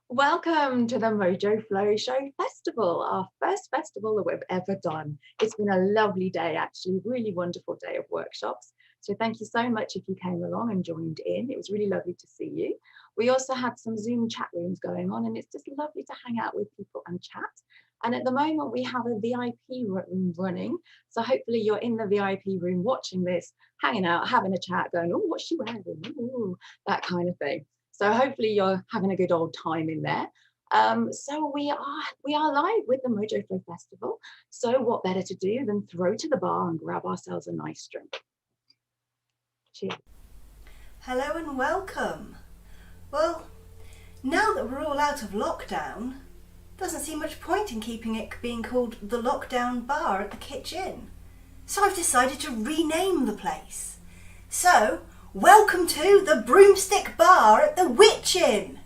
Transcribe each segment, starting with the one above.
Welcome to the Mojo Flow Show Festival, our first festival that we've ever done. It's been a lovely day, actually, really wonderful day of workshops. So thank you so much if you came along and joined in. It was really lovely to see you. We also had some Zoom chat rooms going on, and it's just lovely to hang out with people and chat. And at the moment, we have a VIP room running. So hopefully you're in the VIP room watching this, hanging out, having a chat, going, oh, what's she wearing? Ooh, that kind of thing. So hopefully you're having a good old time in there. So we are live with the Mojo Flow Festival. So what better to do than throw to the bar and grab ourselves a nice drink. Cheers. Hello and welcome. Well, now that we're all out of lockdown, doesn't seem much point in keeping it being called the Lockdown Bar at the Kitchen. So I've decided to rename the place. So, welcome to the Broomstick Bar at the Witch Inn.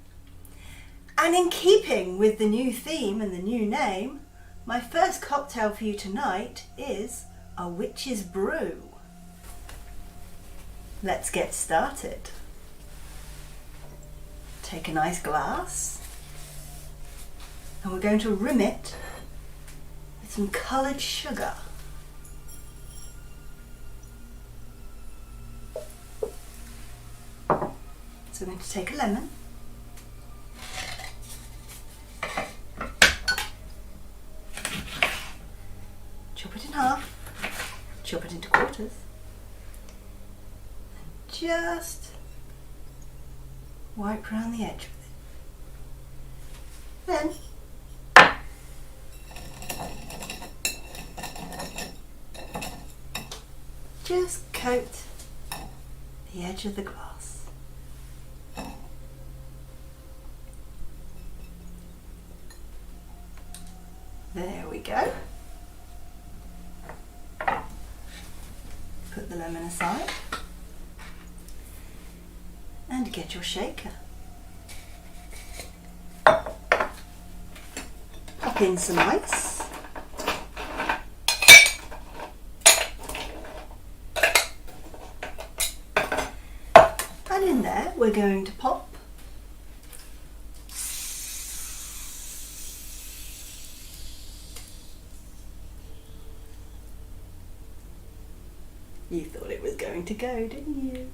And in keeping with the new theme and the new name, my first cocktail for you tonight is a witch's brew. Let's get started. Take a nice glass and we're going to rim it with some coloured sugar. So we're going to take a lemon, chop it in half, chop it into quarters, and just wipe around the edge with it. Then just coat the edge of the glass. There we go. Put the lemon aside and get your shaker. Pop in some ice. And in there we're going to pop You thought it was going to go, didn't you?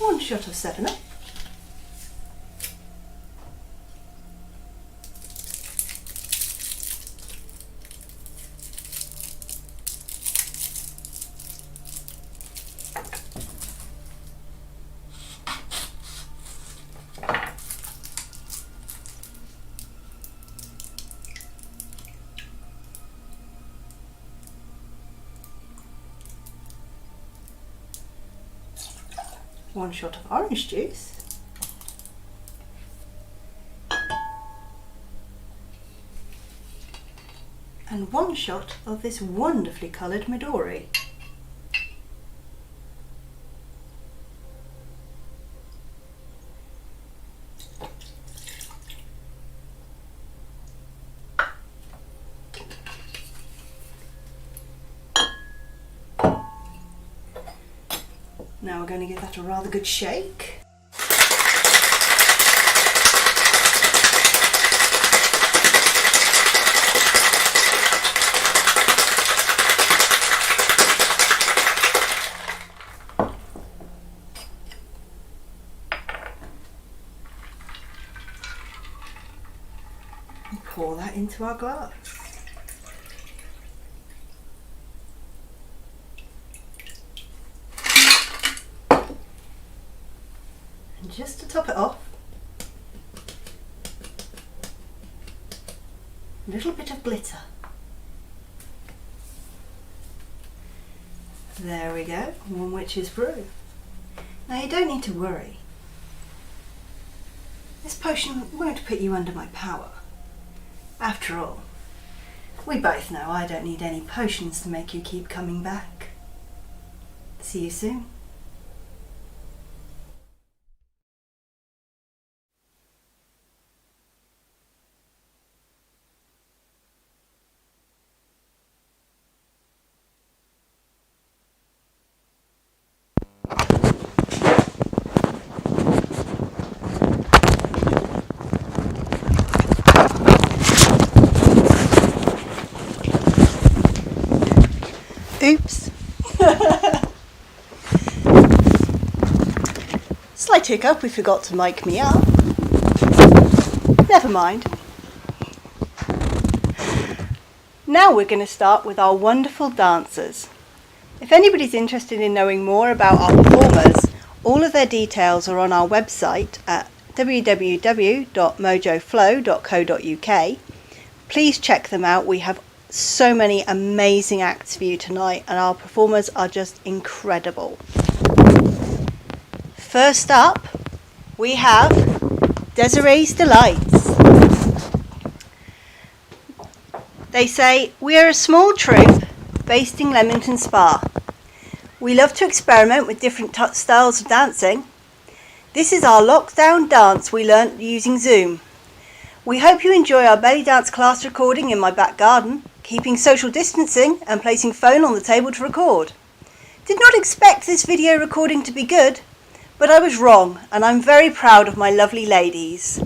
One shot of 7-Up. One shot of orange juice. And one shot of this wonderfully coloured Midori. Now we're going to give that a rather good shake. And pour that into our glass. And just to top it off, a little bit of glitter. There we go, one witch's brew. Now you don't need to worry. This potion won't put you under my power. After all, we both know I don't need any potions to make you keep coming back. See you soon. Oops. Slight hiccup, we forgot to mic me up. Never mind. Now we're going to start with our wonderful dancers. If anybody's interested in knowing more about our performers, all of their details are on our website at www.mojoflow.co.uk. Please check them out. We have so many amazing acts for you tonight, and our performers are just incredible. First up, we have Desiree's Delights. They say, we are a small troupe based in Leamington Spa. We love to experiment with different styles of dancing. This is our lockdown dance we learnt using Zoom. We hope you enjoy our belly dance class recording in my back garden, keeping social distancing and placing phone on the table to record. Did not expect this video recording to be good, but I was wrong, and I'm very proud of my lovely ladies.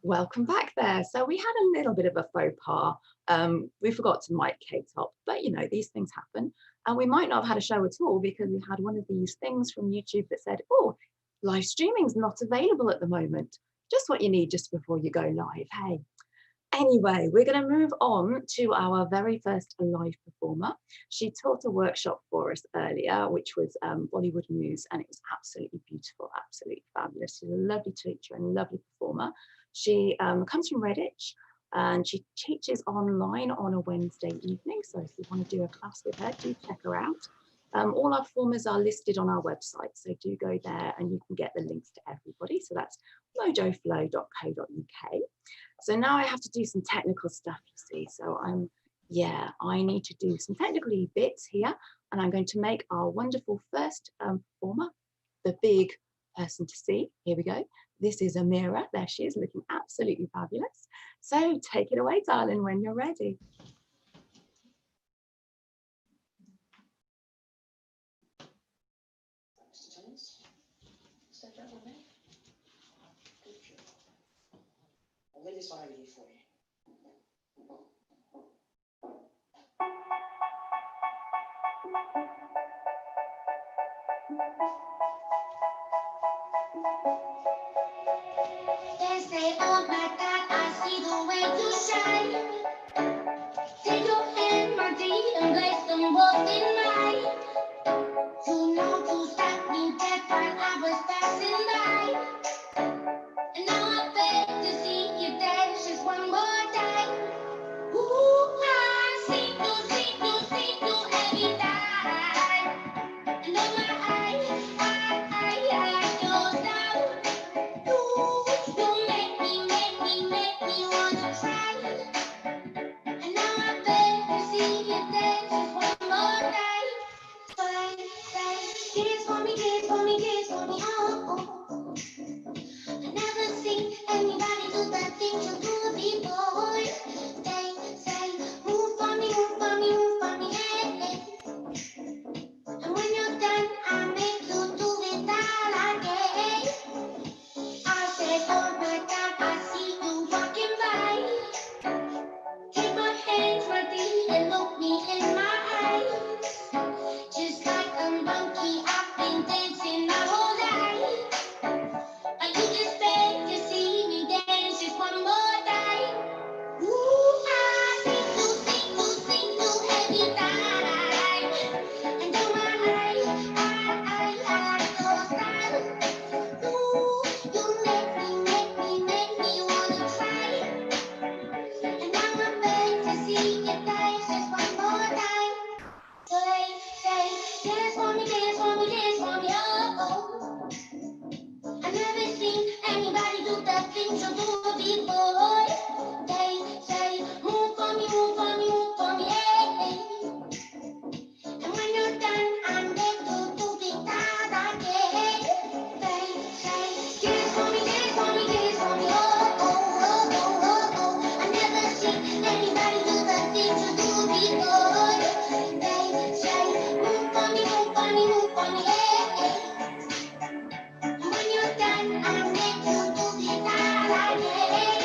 Welcome back there. So we had a little bit of a faux pas. We forgot to mic Kate up, but you know, these things happen. And we might not have had a show at all because we had one of these things from YouTube that said, oh, live streaming is not available at the moment. Just what you need just before you go live. Hey. Anyway, we're going to move on to our very first live performer. She taught a workshop for us earlier, which was Bollywood Muse, and it was absolutely beautiful, absolutely fabulous. She's a lovely teacher and a lovely performer. She comes from Redditch, and she teaches online on a Wednesday evening. So if you want to do a class with her, do check her out. All our formers are listed on our website, so do go there and you can get the links to everybody. So that's mojoflow.co.uk. So now I have to do some technical stuff, you see. So I need to do some technical bits here, and I'm going to make our wonderful first performer, the big person to see. Here we go. This is Amira. There she is, looking absolutely fabulous. So take it away, darling, when you're ready. I'll lay this violin for you. They say, oh my God, I see the way you shine. Take your hand, my dear, and place them both in mine. You know to stop me dead while I was passing by. And now I beg to see you dance just one more time. Ooh, I see you every time. And oh my I your style. You make me wanna cry. And now I beg to see you dance just one more time. Dance for me, oh. I never seen anybody do the things you do before. They say, move for me, hey. And when you're done, I make you do it all again. I said, oh my God, I see you walking by. Take my hands, my dear, and look me in my eyes. Just like a monkey, I've been dancing my whole life. Are you just beg to see me dance just one more time? Ooh, I sing to every time. And oh my, I like your style. Ooh, you make me wanna try. And now I'm ready to see you dance just one more time. So they say, dance for me, oh. I never seen anybody do the things you do before. They say, move for me, hey. And when you're done, I'm ready to do it all again. They say, dance for me, oh. I never seen anybody do the things you do before. They say, move for me, hey. And when you're done, I'm ready to do it all again.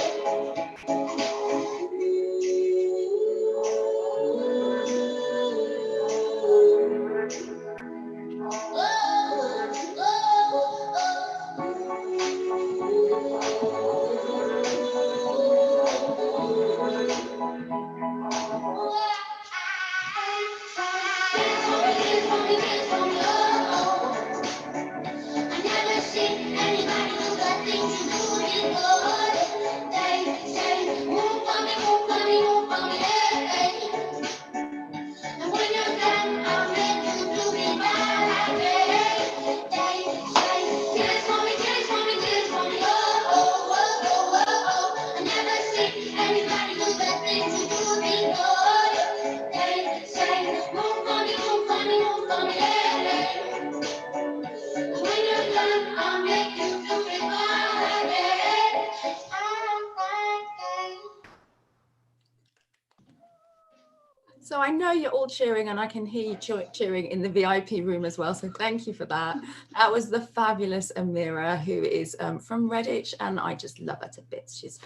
I never seen anybody do the things you do before. They say, move for me, hey. And when you're done, I'll make you do it right again. They say, dance for me, oh. I never seen anybody do the things you do before. They say, move for me, hey. When you're done, I'll make you do it all again. So I know you're all cheering, and I can hear you cheering in the VIP room as well. So thank you for that. That was the fabulous Amira, who is from Redditch, and I just love her to bits. She's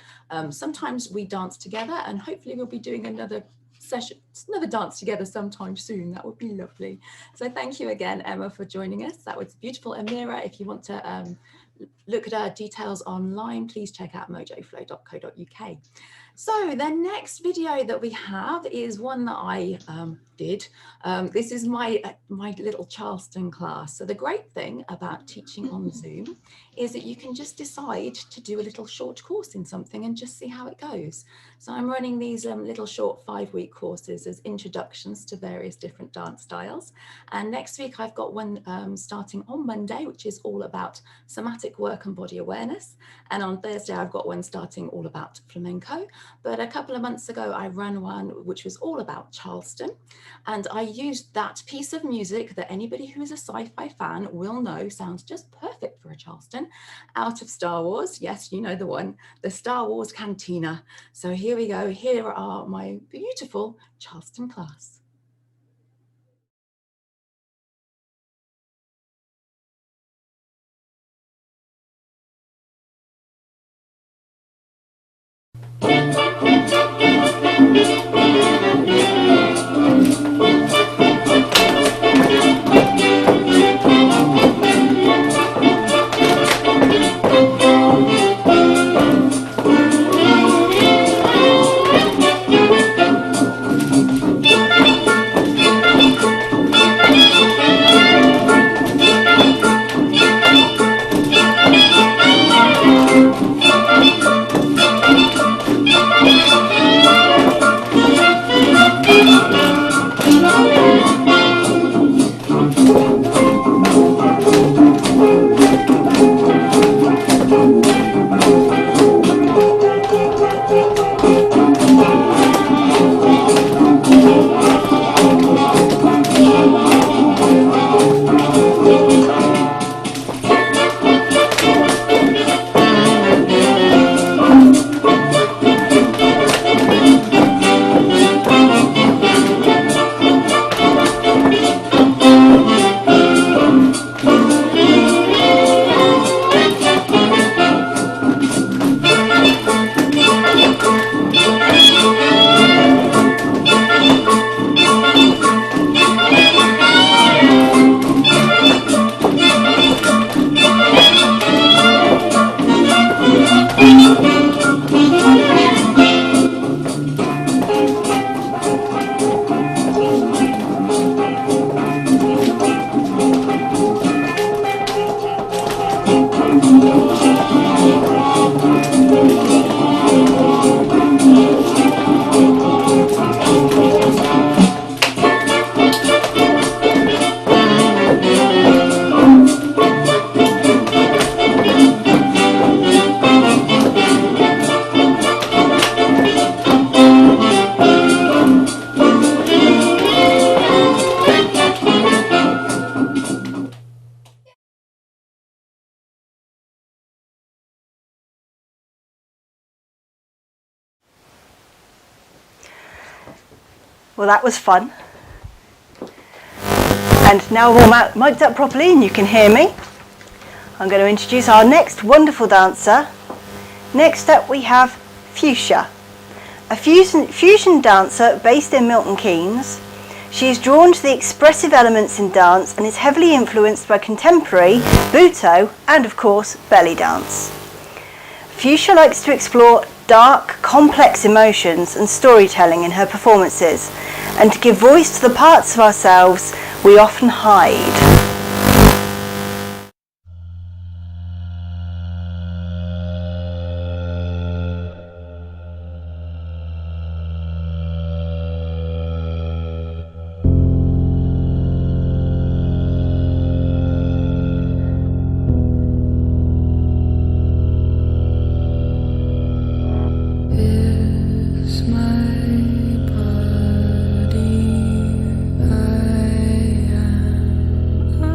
sometimes we dance together, and hopefully we'll be doing another session, another dance together sometime soon. That would be lovely. So thank you again, Emma, for joining us. That was beautiful. Amira, if you want to look at our details online, please check out mojoflow.co.uk. So the next video that we have is one that I did. This is my little Charleston class. So the great thing about teaching on Zoom is that you can just decide to do a little short course in something and just see how it goes. So I'm running these little short 5-week courses as introductions to various different dance styles. And next week I've got one starting on Monday, which is all about somatic work and body awareness. And on Thursday I've got one starting all about flamenco. But a couple of months ago, I ran one which was all about Charleston. And I used that piece of music that anybody who is a sci-fi fan will know sounds just perfect for a Charleston, out of Star Wars. Yes, you know the one, the Star Wars Cantina. So here we go. Here are my beautiful Charleston class. Well, that was fun. And now we're all mic'd up properly and you can hear me. I'm going to introduce our next wonderful dancer. Next up we have Fuchsia, a fusion dancer based in Milton Keynes. She is drawn to the expressive elements in dance and is heavily influenced by contemporary, buto and of course belly dance. Fuchsia likes to explore dark, complex emotions and storytelling in her performances, and to give voice to the parts of ourselves we often hide. I am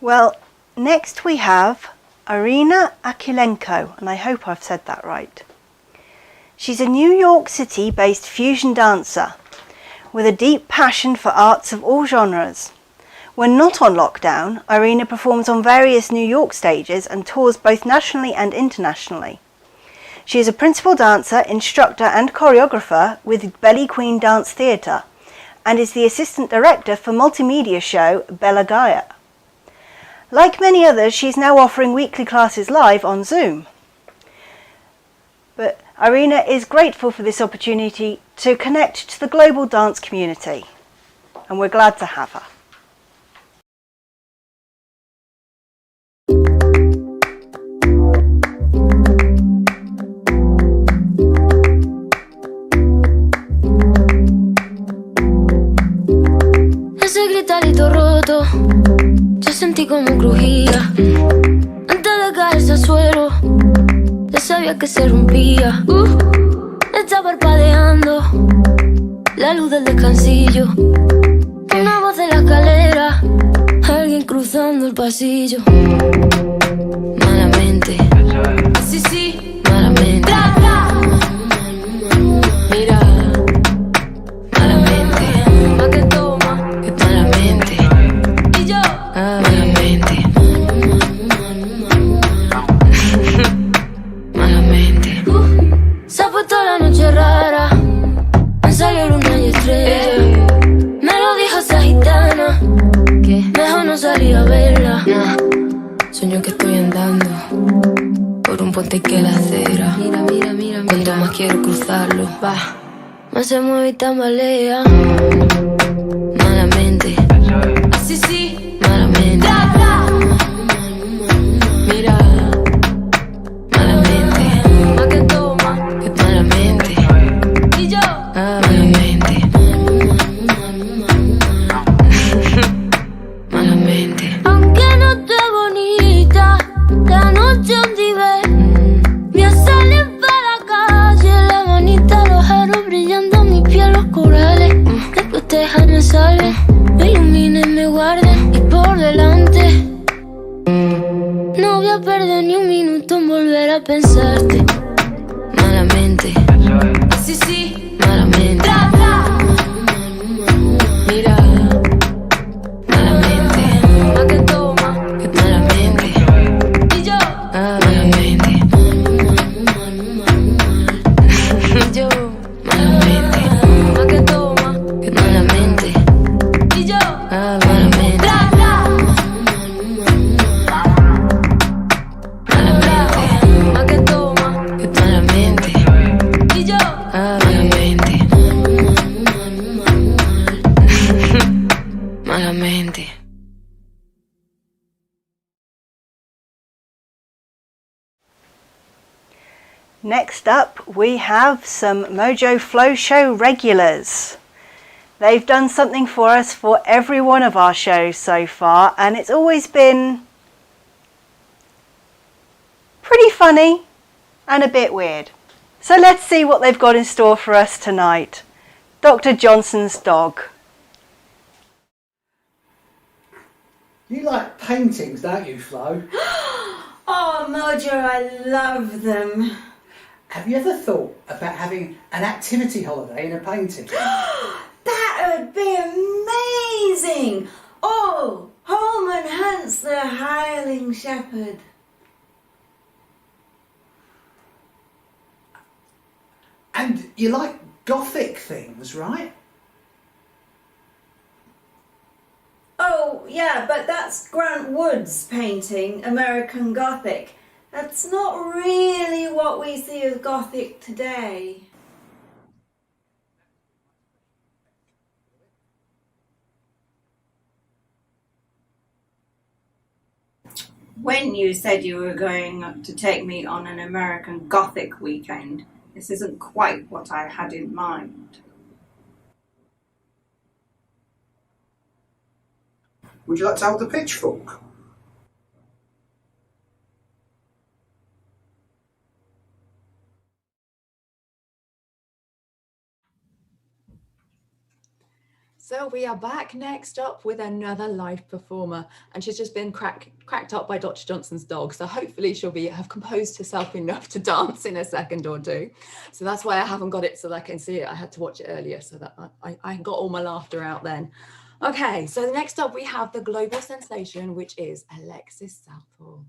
Well, next we have Irina Akilenko, and I hope I've said that right. She's a New York City-based fusion dancer with a deep passion for arts of all genres. When not on lockdown, Irina performs on various New York stages and tours both nationally and internationally. She is a principal dancer, instructor and choreographer with Belly Queen Dance Theatre and is the assistant director for multimedia show Bella Gaia. Like many others, she is now offering weekly classes live on Zoom. But Irina is grateful for this opportunity to connect to the global dance community, and we're glad to have her. Ese gritarito roto, yo sentí como crujía. Antes de caerse al suelo, ya sabía que se rompía. Está parpadeando la luz del descansillo. Una voz de la escalera, alguien cruzando el pasillo. Malamente, sí, sí, malamente. Mira, malamente, pa' que toma, que malamente. Y yo, malamente. Malamente. Se ha puesto la noche rara, han salido luna y estrella. Me lo dijo esa gitana, que mejor no salir a verla. Sueño que estoy andando por un puente que la acera. Mira, mira, mira, cuanto más quiero cruzarlo, va, más se mueve y tambalea. Malamente, así sí, malamente. Mira, malamente, más que toma, que malamente. Y yo, malamente. Malamente. Aunque no esté bonita, la noche donde ve, voy a salir para la calle, la manita, los aros brillando, mi piel, los corales. Después te dejarme salve, me iluminen, me guarden y por delante. No voy a perder ni un minuto en volver a pensarte. Malamente, así sí, malamente. Mira, malamente, pa' que toma, que malamente. Y yo, malamente. Yo, malamente, pa' que toma, que malamente. Y yo, malamente. Malamente, pa' que toma, que malamente. Y yo, malamente. Malamente. Next up, we have some Mojo Flow Show regulars. They've done something for us for every one of our shows so far, and it's always been pretty funny and a bit weird. So let's see what they've got in store for us tonight. Dr. Johnson's dog. You like paintings, don't you, Flo? Oh, Mojo, I love them. Have you ever thought about having an activity holiday in a painting? That would be amazing. Oh, home and Hans the hireling shepherd. And you like gothic things, right? Oh, yeah, but that's Grant Wood's painting, American Gothic. That's not really what we see as Gothic today. When you said you were going to take me on an American Gothic weekend, this isn't quite what I had in mind. Would you like to hold the pitchfork? So we are back next up with another live performer, and she's just been cracked up by Dr. Johnson's dog. So hopefully she'll have composed herself enough to dance in a second or two. So that's why I haven't got it so that I can see it. I had to watch it earlier so that I got all my laughter out then. Okay, so next up we have the global sensation, which is Alexis Southall.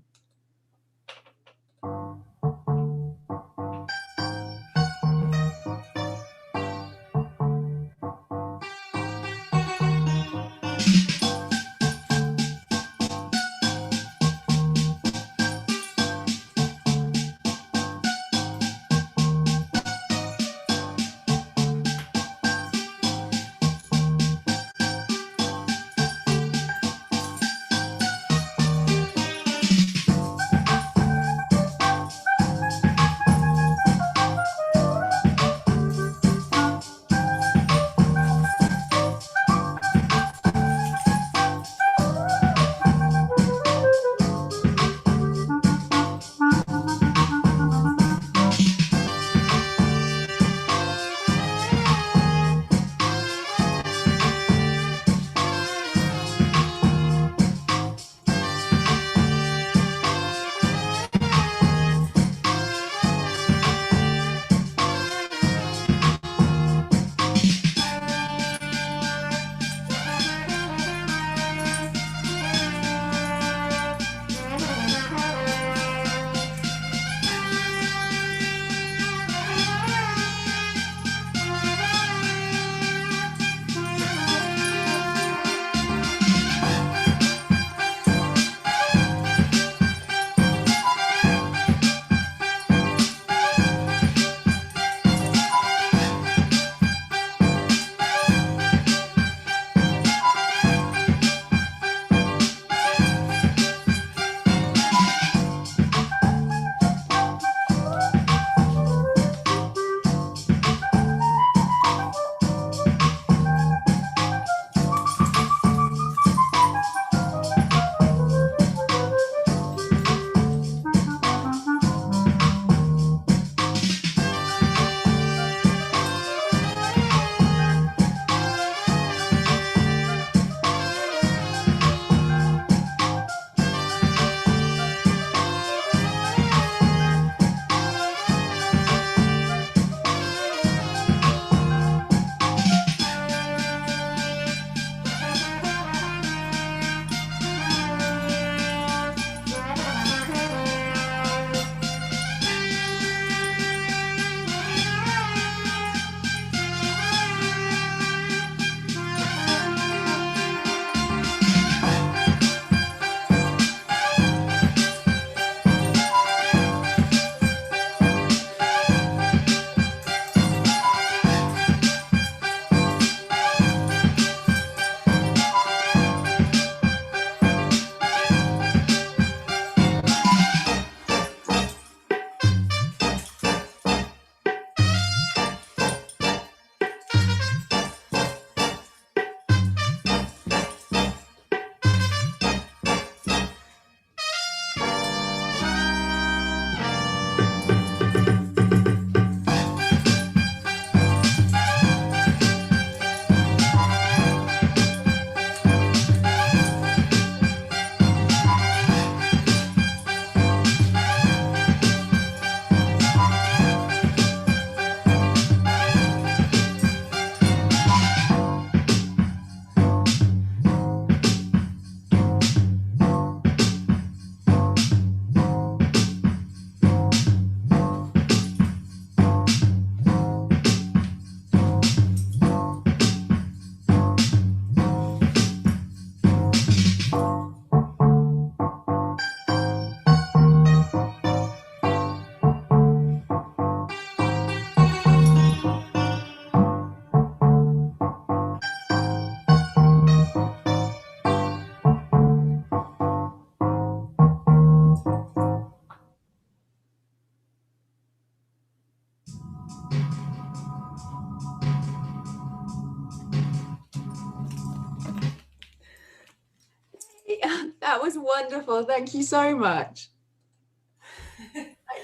That was wonderful. Thank you so much.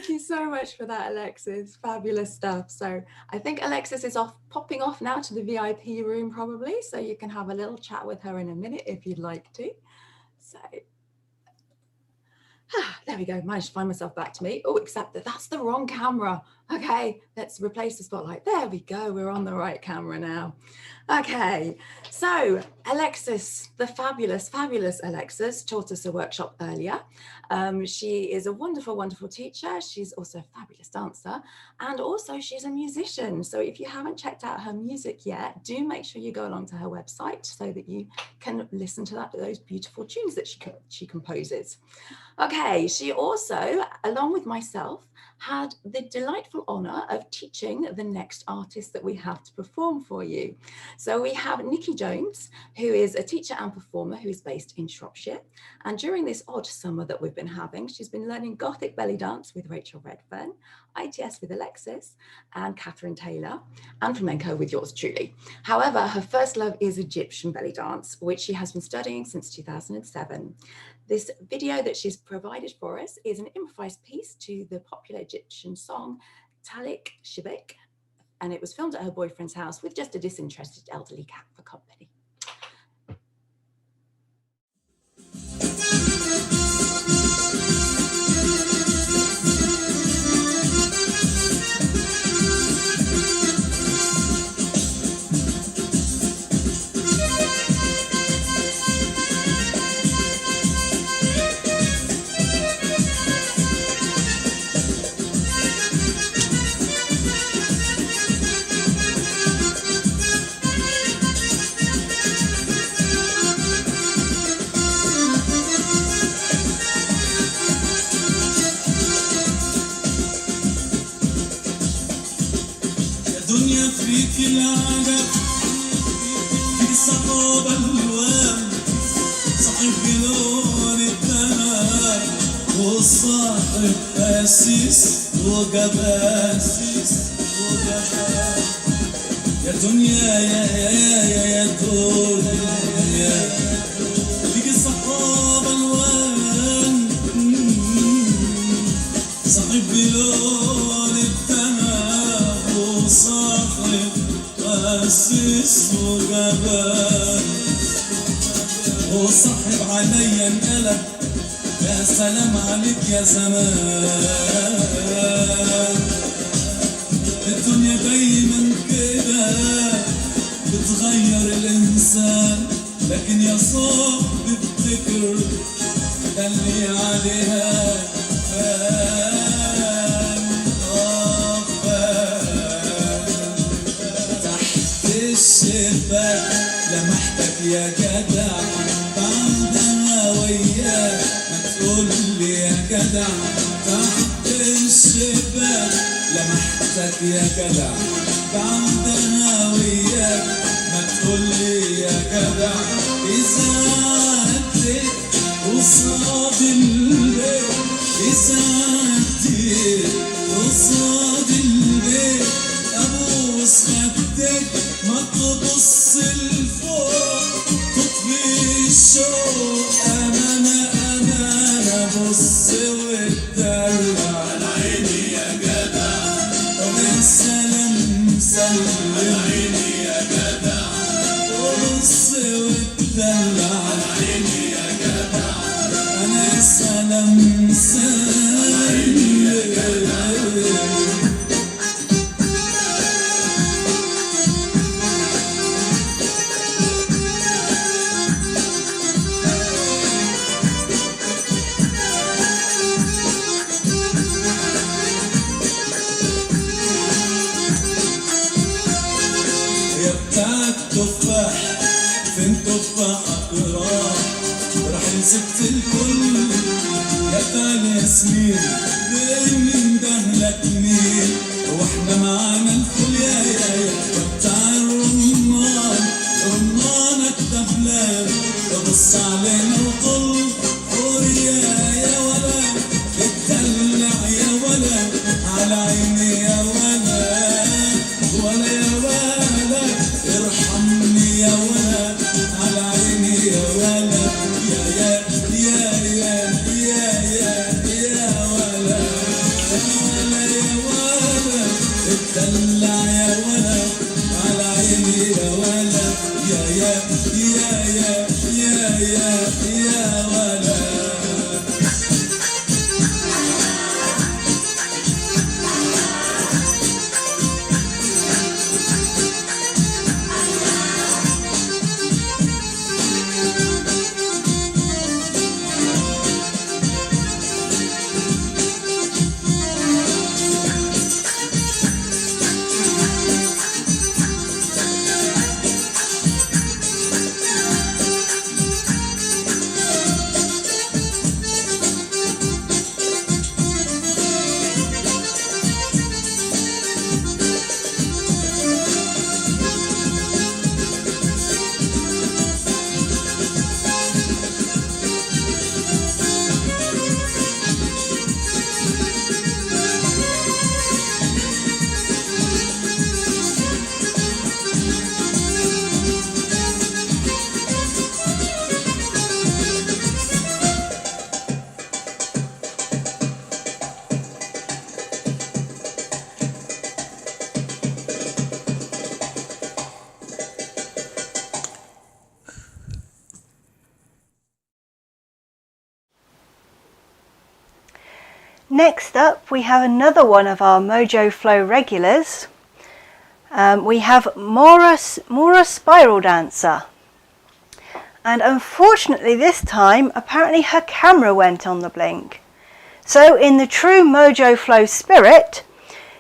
Thank you so much for that, Alexis. Fabulous stuff. So I think Alexis is popping off now to the VIP room probably, so you can have a little chat with her in a minute if you'd like to. So there we go. Managed to find myself back to me. Oh, except that that's the wrong camera. Okay, let's replace the spotlight. There we go. We're on the right camera now. Okay, so Alexis, the fabulous Alexis, taught us a workshop earlier. She is a wonderful, wonderful teacher. She's also a fabulous dancer, and also she's a musician. So if you haven't checked out her music yet, do make sure you go along to her website so that you can listen to those beautiful tunes that she composes. Okay, she also, along with myself, had the delightful honour of teaching the next artist that we have to perform for you. So we have Nikki Jones, who is a teacher and performer who is based in Shropshire. And during this odd summer that we've been having, she's been learning Gothic belly dance with Rachel Redfern, ITS with Alexis and Catherine Taylor, and flamenco with yours truly. However, her first love is Egyptian belly dance, which she has been studying since 2007. This video that she's provided for us is an improvised piece to the popular Egyptian song Talik Shibek, and it was filmed at her boyfriend's house with just a disinterested elderly cat for company. فيك العجب في صحاب الوان صاحب لون الدمار والصاحب قاسيس وجبان يا دنيا يا دنيا فيك صحاب الوان صاحب لون الدمار وصاحب قاسيس وجبان وصاحب عليا انقلب يا سلام عليك يا زمان الدنيا دايما كده بتغير الانسان لكن يا صاحبي افتكر اللي عليها الشباك لمحتك يا جدع بعد انا وياك ما تقول لي يا جدع تحت الشباك لمحتك يا جدع بعد انا وياك ما تقول لي يا جدع اذا عديت قصاد البيت اذا عديت قصاد البيت ابوس خدك ما تبص لفوق تطفي الشوق أمانة بص واتدلع على عيني يا جدع طب يا سلام سلم على عيني يا جدع بص واتدلع على عيني يا جدع أنا يا سلام سلم على عيني يا جدع تفاح فين تفاحك راح وراح سبت الكل يا تعالى يا سنين من دهلك مين واحنا معانا الكل يا بتاع الرمان رمانك دبلان ببص علينا وطل حوريا يا ولد اتدلع يا ولد على عيني يا ولد ولا يا ولد ارحمني يا ولد على عيني يا ولد يا ولد يا ولا يا ولا. Next up, we have another one of our Mojo Flow regulars. We have Mora Spiral Dancer. And unfortunately this time, apparently her camera went on the blink. So in the true Mojo Flow spirit,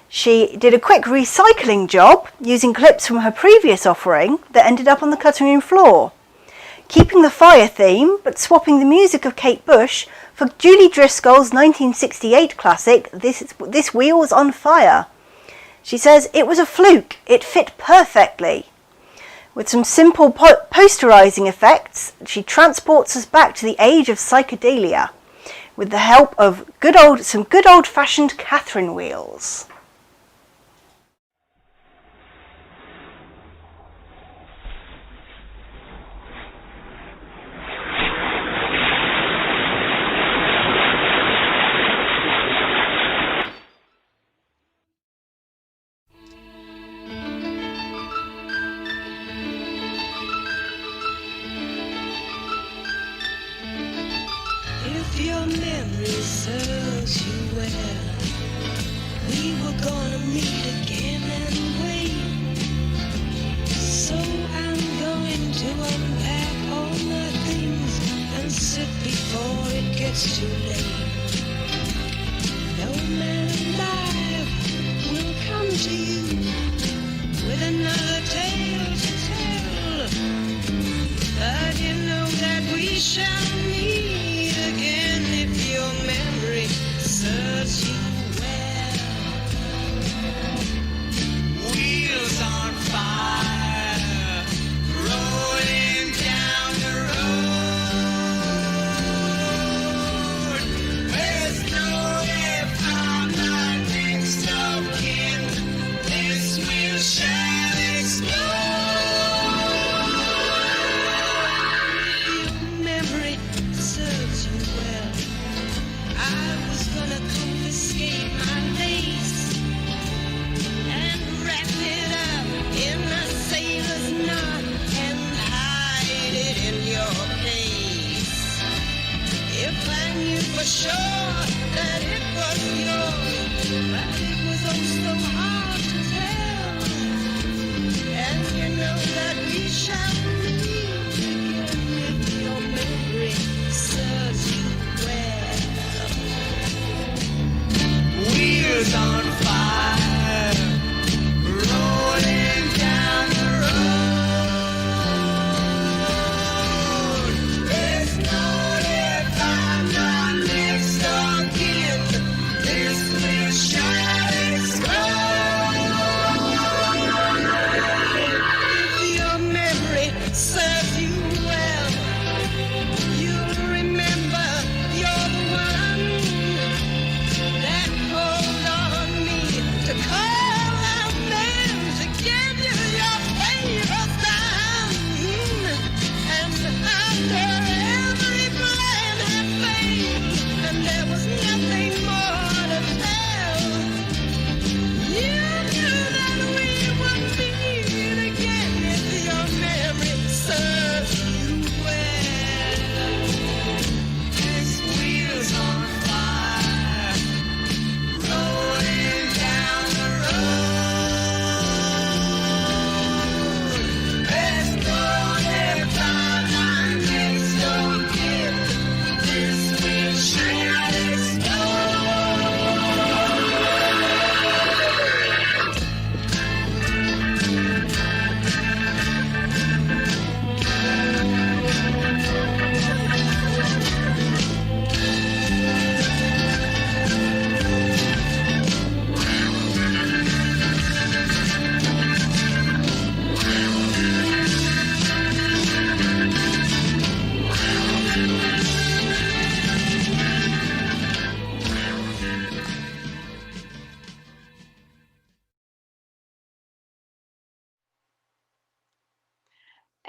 she did a quick recycling job using clips from her previous offering that ended up on the cutting room floor, keeping the fire theme but swapping the music of Kate Bush for Julie Driscoll's 1968 classic, This Wheel's on Fire. She says, it was a fluke, it fit perfectly. With some simple posterizing effects, she transports us back to the age of psychedelia, with the help of some good old-fashioned Catherine wheels. If your memory serves you well, we were gonna meet again and wait. So I'm going to unpack all my things and sit before it gets too late. No man alive will come to you with another tale to tell, but you know that we shall meet again if your memory serves you well. Wheels on fire, rolling down the road. There's no if I'm not next of kin, this wheel shall explode. Your memory serves you well. I was gonna confiscate my lace and wrap it up in a sailor's knot and hide it in your case. If I knew for sure that it was yours, but it was oh so hard to tell. And you know that we shall meet again if your memory serves you well. Wheels on fire, rolling down the road. There's no if I'm not next door.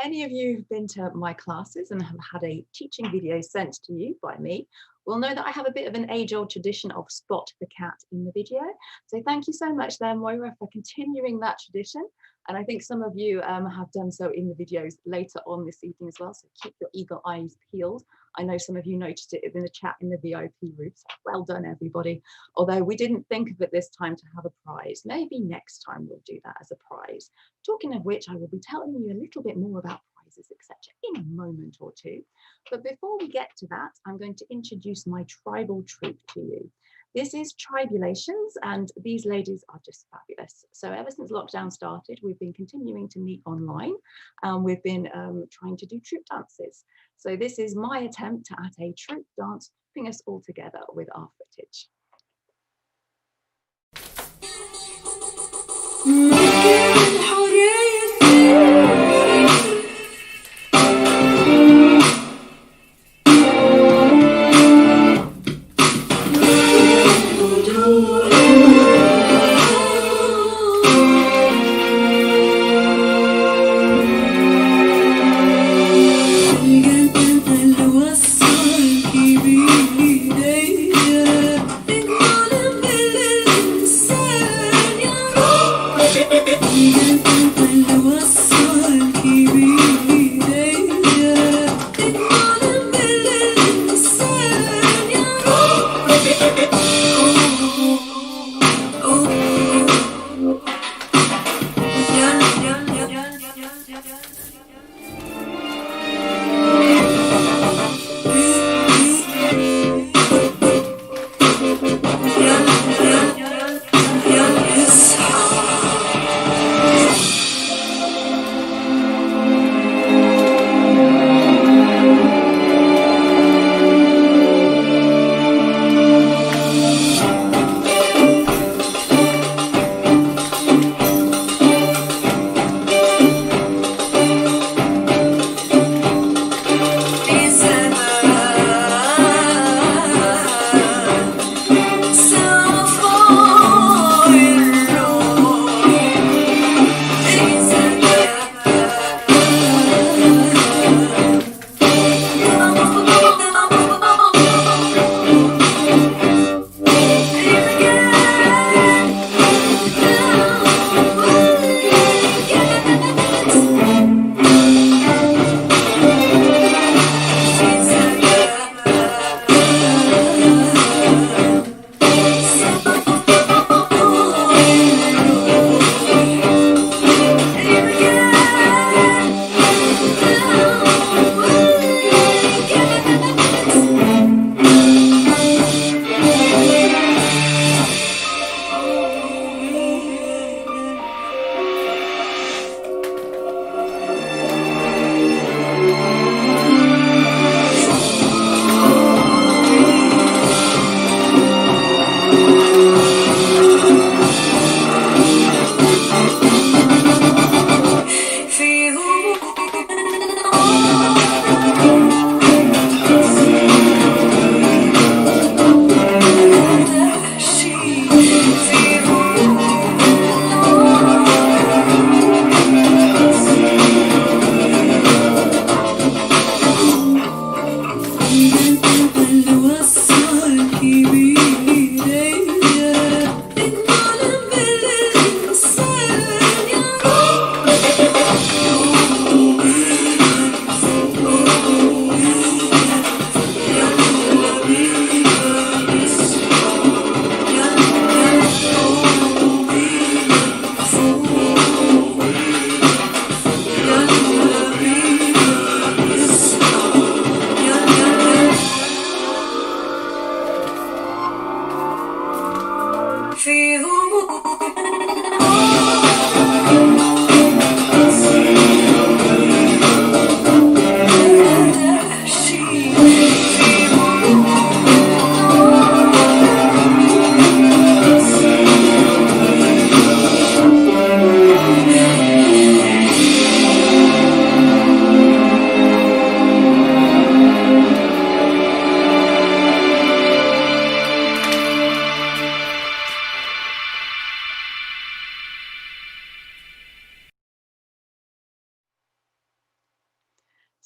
Any of you who've been to my classes and have had a teaching video sent to you by me will know that I have a bit of an age-old tradition of spot the cat in the video. So thank you so much there, Moira, for continuing that tradition. And I think some of you have done so in the videos later on this evening as well. So keep your eagle eyes peeled. I know some of you noticed it in the chat in the VIP group. So well done, everybody. Although we didn't think of it this time to have a prize. Maybe next time we'll do that as a prize. Talking of which, I will be telling you a little bit more about prizes, etc. in a moment or two. But before we get to that, I'm going to introduce my tribal troupe to you. This is Tribulations, and these ladies are just fabulous. So ever since lockdown started, we've been continuing to meet online. We've been trying to do troupe dances. So this is my attempt at a troupe dance, putting us all together with our footage.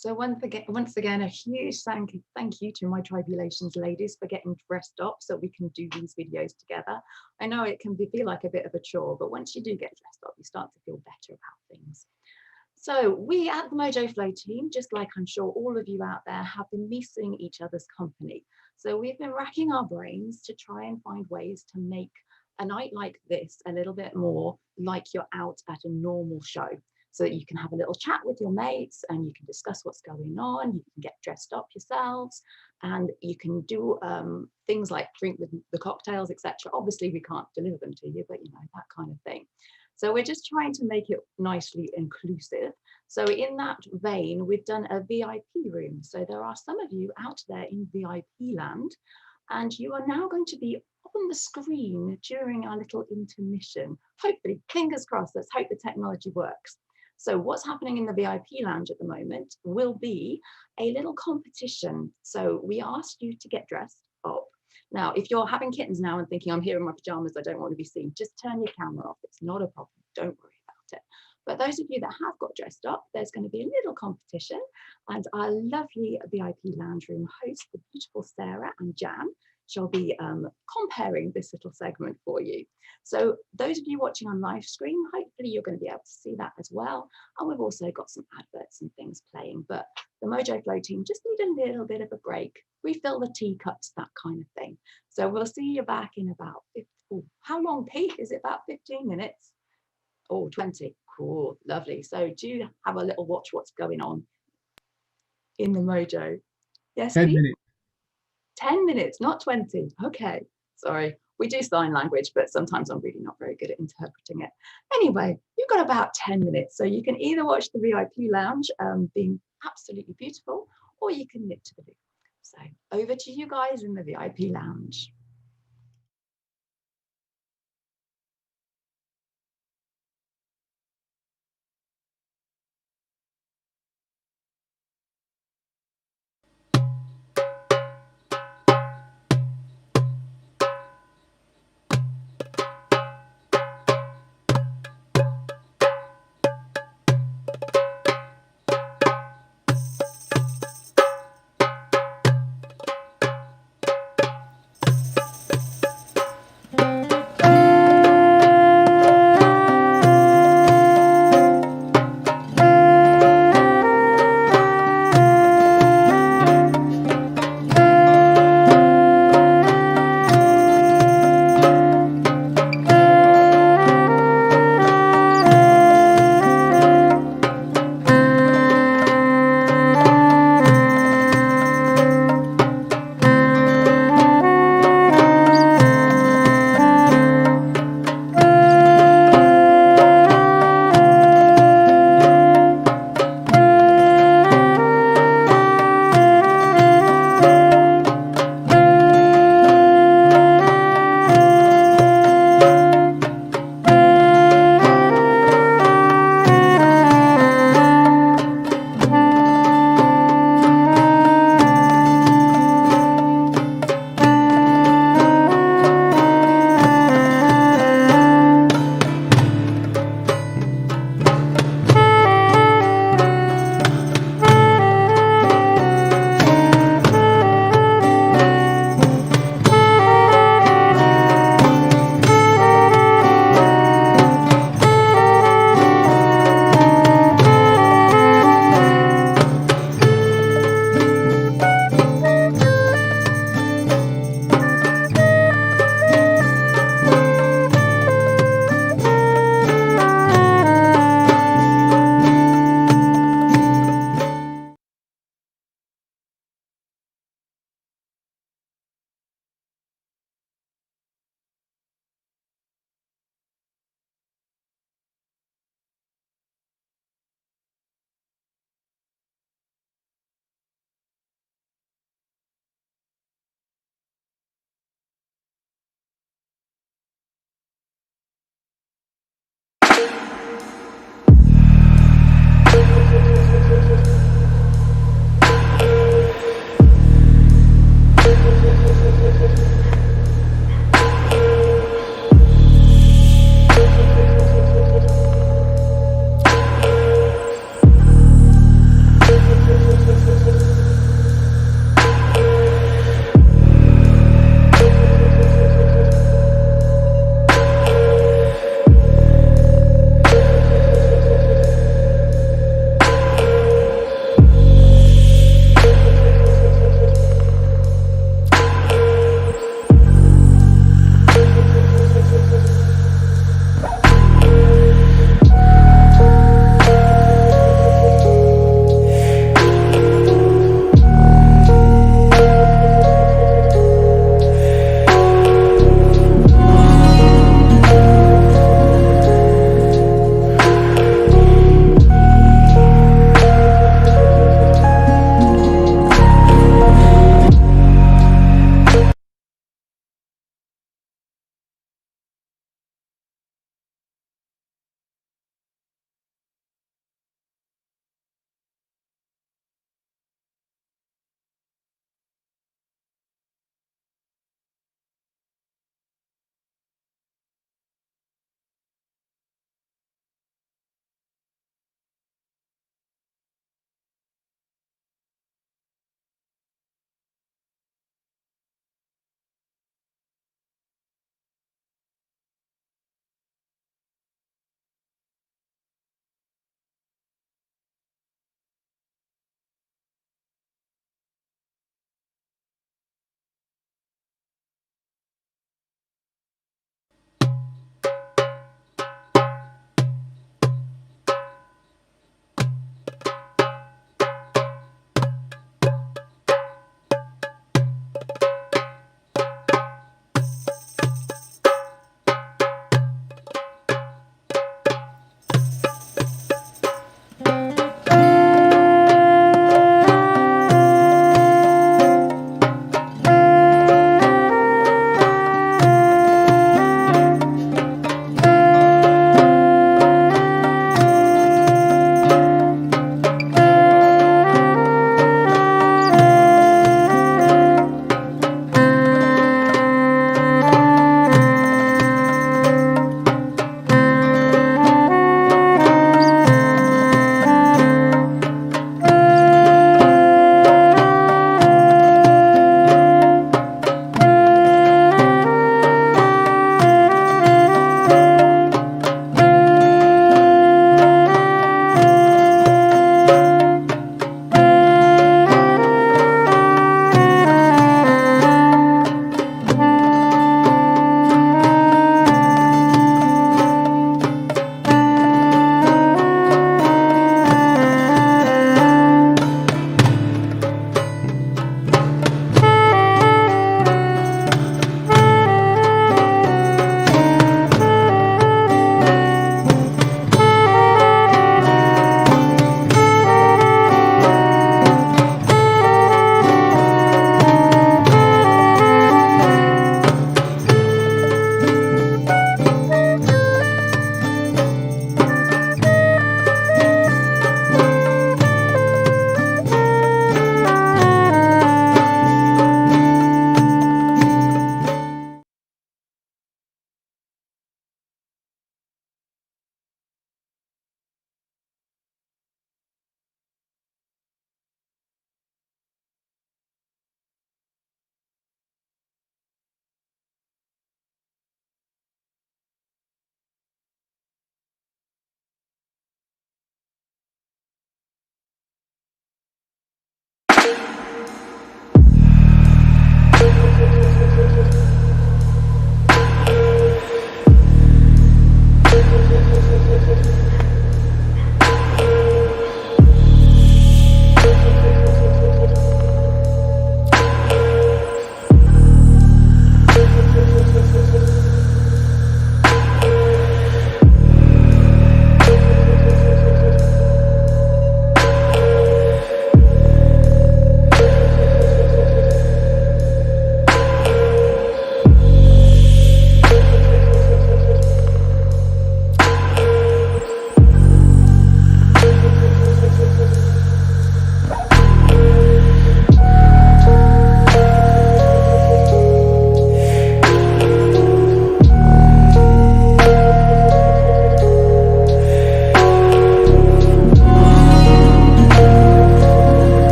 So once again, a huge thank you to my Tribulations ladies for getting dressed up so we can do these videos together. I know it can feel like a bit of a chore, but once you do get dressed up, you start to feel better about things. So we at the Mojo Flow team, just like I'm sure all of you out there, have been missing each other's company. So we've been racking our brains to try and find ways to make a night like this a little bit more like you're out at a normal show, so that you can have a little chat with your mates and you can discuss what's going on, you can get dressed up yourselves, and you can do things like drink with the cocktails, etc. Obviously, we can't deliver them to you, but you know, that kind of thing. So we're just trying to make it nicely inclusive. So in that vein, we've done a VIP room. So there are some of you out there in VIP land, and you are now going to be on the screen during our little intermission. Hopefully, fingers crossed, let's hope the technology works. So what's happening in the VIP lounge at the moment will be a little competition. So we asked you to get dressed up. Now, if you're having kittens now and thinking, I'm here in my pajamas, I don't want to be seen, just turn your camera off. It's not a problem. Don't worry about it. But those of you that have got dressed up, there's going to be a little competition. And our lovely VIP lounge room host, the beautiful Sarah and Jan, shall be comparing this little segment for you. So those of you watching on live stream, hopefully you're going to be able to see that as well. And we've also got some adverts and things playing, but the Mojo Flow team just need a little bit of a break, refill the teacups, that kind of thing. So we'll see you back in about, how long, Pete? Is it about 15 minutes? Oh, 20, cool, lovely. So do have a little watch what's going on in the Mojo. Yes, 10 Pete? minutes. 10 minutes, not 20. Okay, sorry. We do sign language, but sometimes I'm really not very good at interpreting it. Anyway, you've got about 10 minutes. So you can either watch the VIP lounge being absolutely beautiful, or you can knit to the video. So over to you guys in the VIP lounge.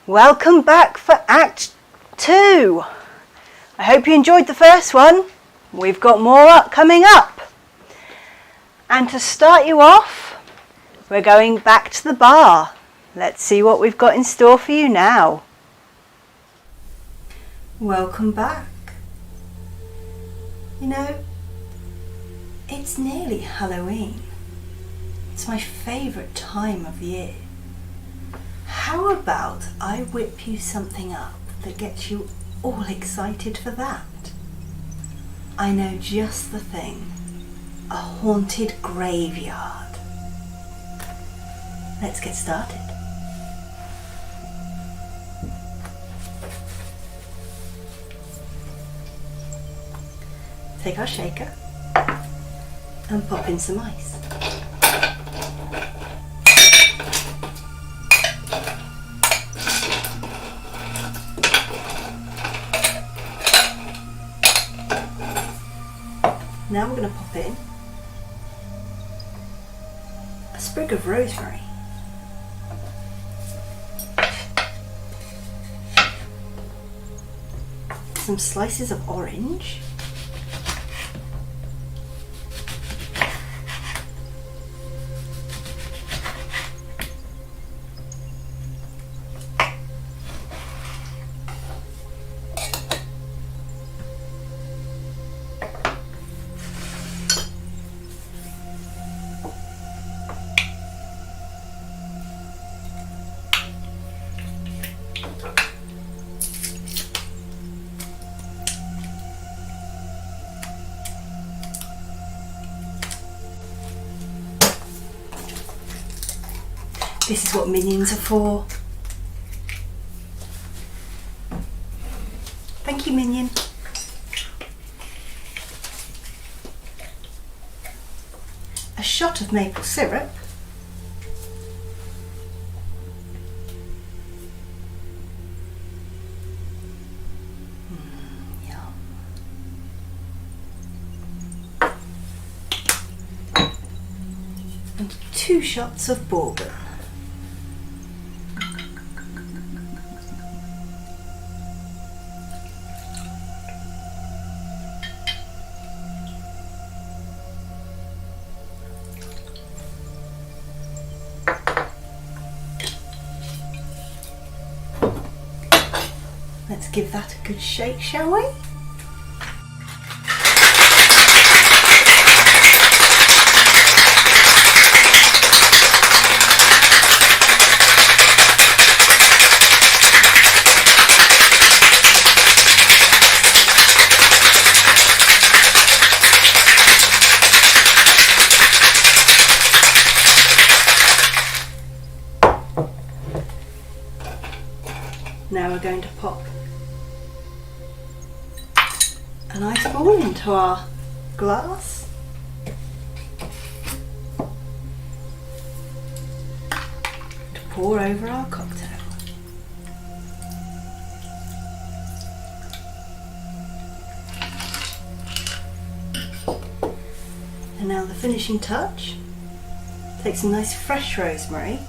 Welcome back for Act 2. I hope you enjoyed the first one. We've got more coming up. And to start you off, we're going back to the bar. Let's see what we've got in store for you now. Welcome back. You know, it's nearly Halloween. It's my favourite time of year. How about I whip you something up that gets you all excited for that? I know just the thing. A haunted graveyard. Let's get started. Take our shaker and pop in some ice. Now we're going to pop in a sprig of rosemary, some slices of orange, this is what minions are for. Thank you, Minion. A shot of maple syrup. Yum. And 2 shots of bourbon. Let's give that a good shake, shall we? Now we're going to pop an ice ball into our glass. To pour over our cocktail. And now the finishing touch. Take some nice fresh rosemary.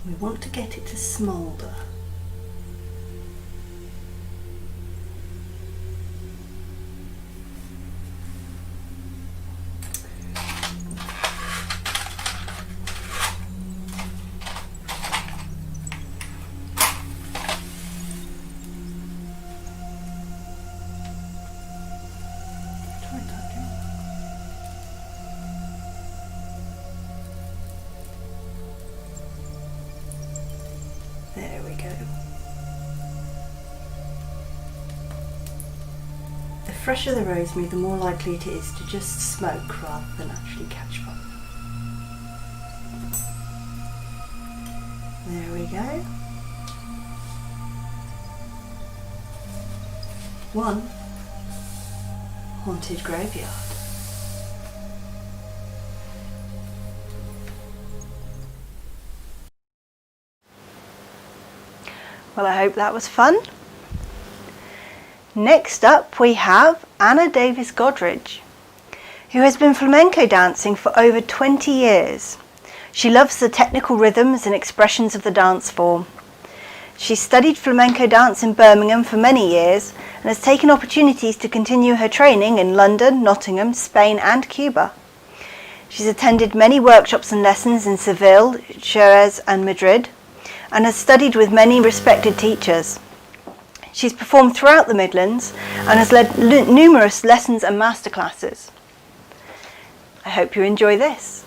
We want to get it to smoulder. Try touching. There we go. The fresher the rosemary, the more likely it is to just smoke rather than actually catch fire. There we go. One haunted graveyard. Well, I hope that was fun. Next up we have Anna Davis Godridge, who has been flamenco dancing for over 20 years. She loves the technical rhythms and expressions of the dance form. She studied flamenco dance in Birmingham for many years and has taken opportunities to continue her training in London, Nottingham, Spain and Cuba. She's attended many workshops and lessons in Seville, Jerez and Madrid, and has studied with many respected teachers. She's performed throughout the Midlands and has led numerous lessons and masterclasses. I hope you enjoy this.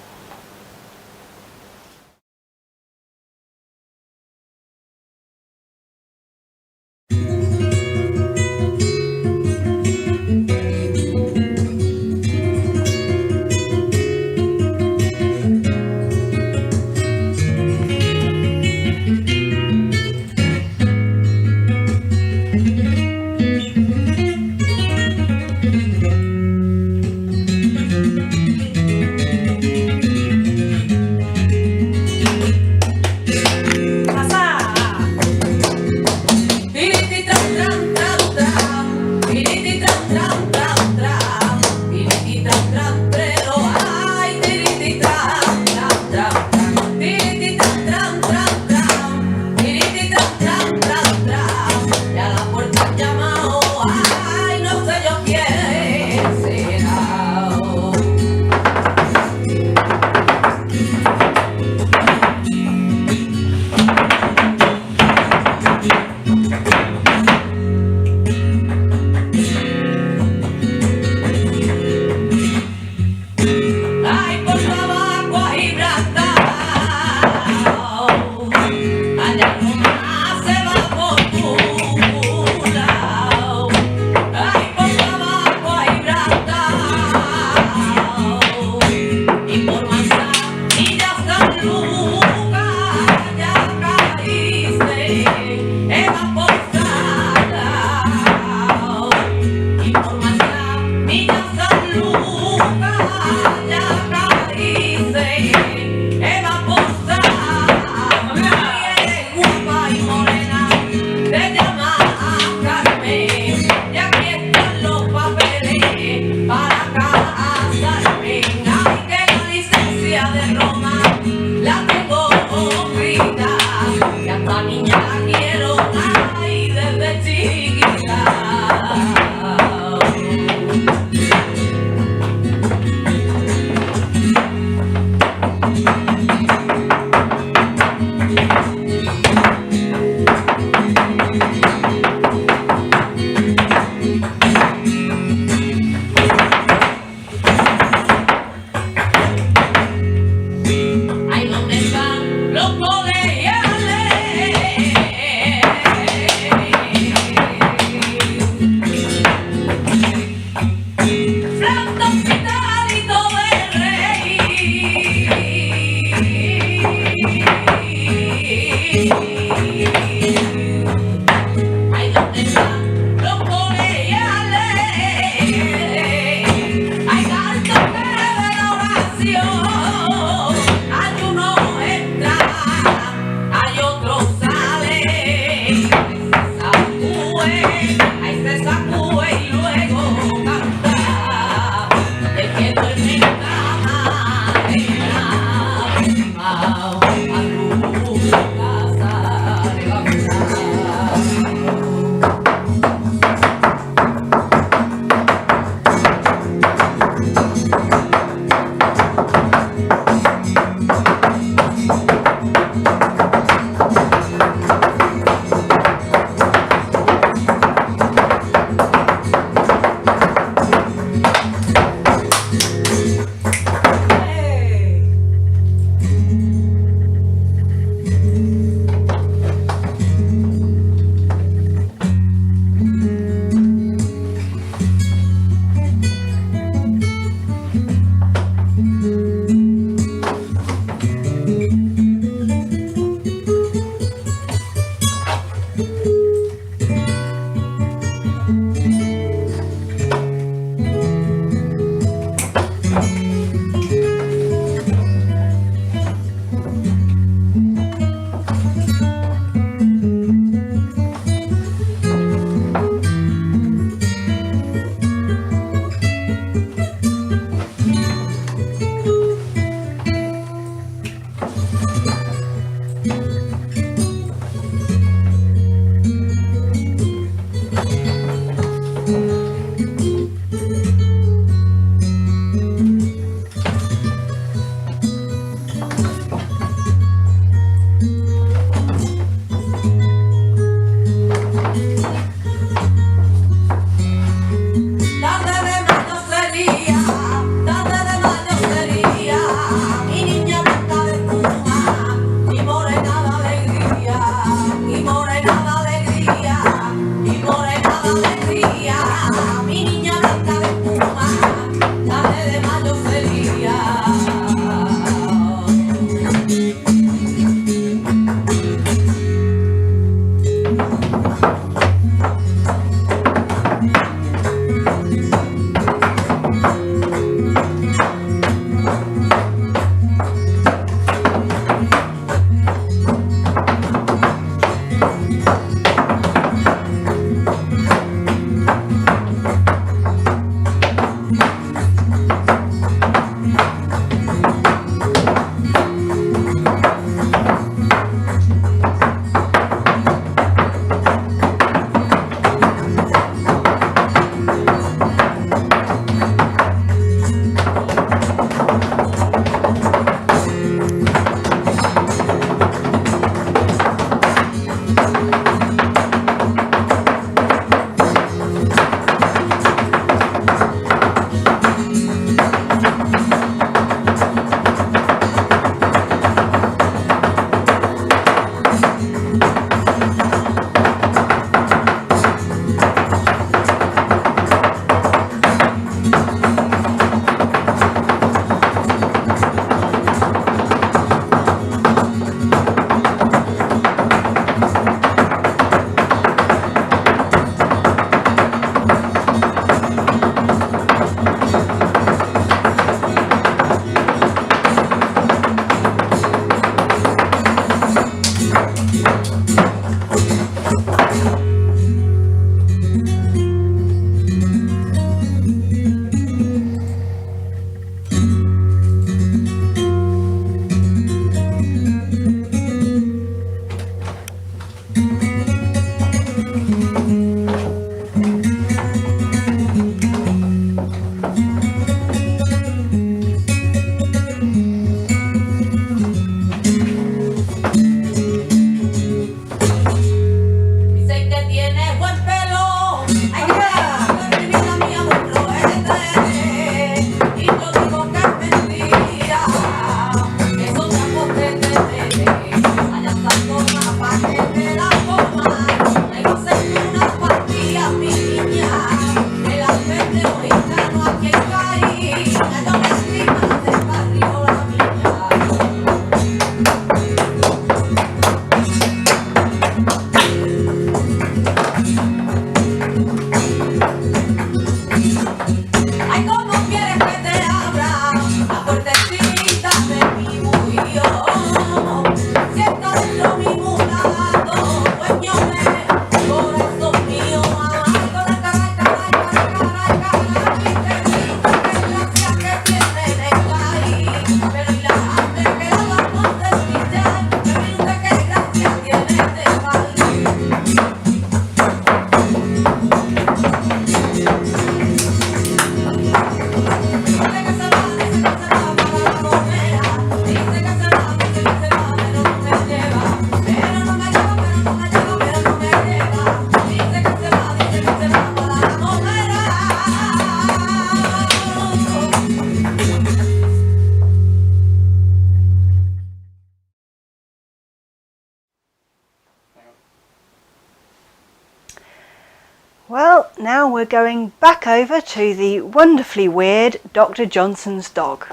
Well, now we're going back over to the wonderfully weird Dr. Johnson's dog.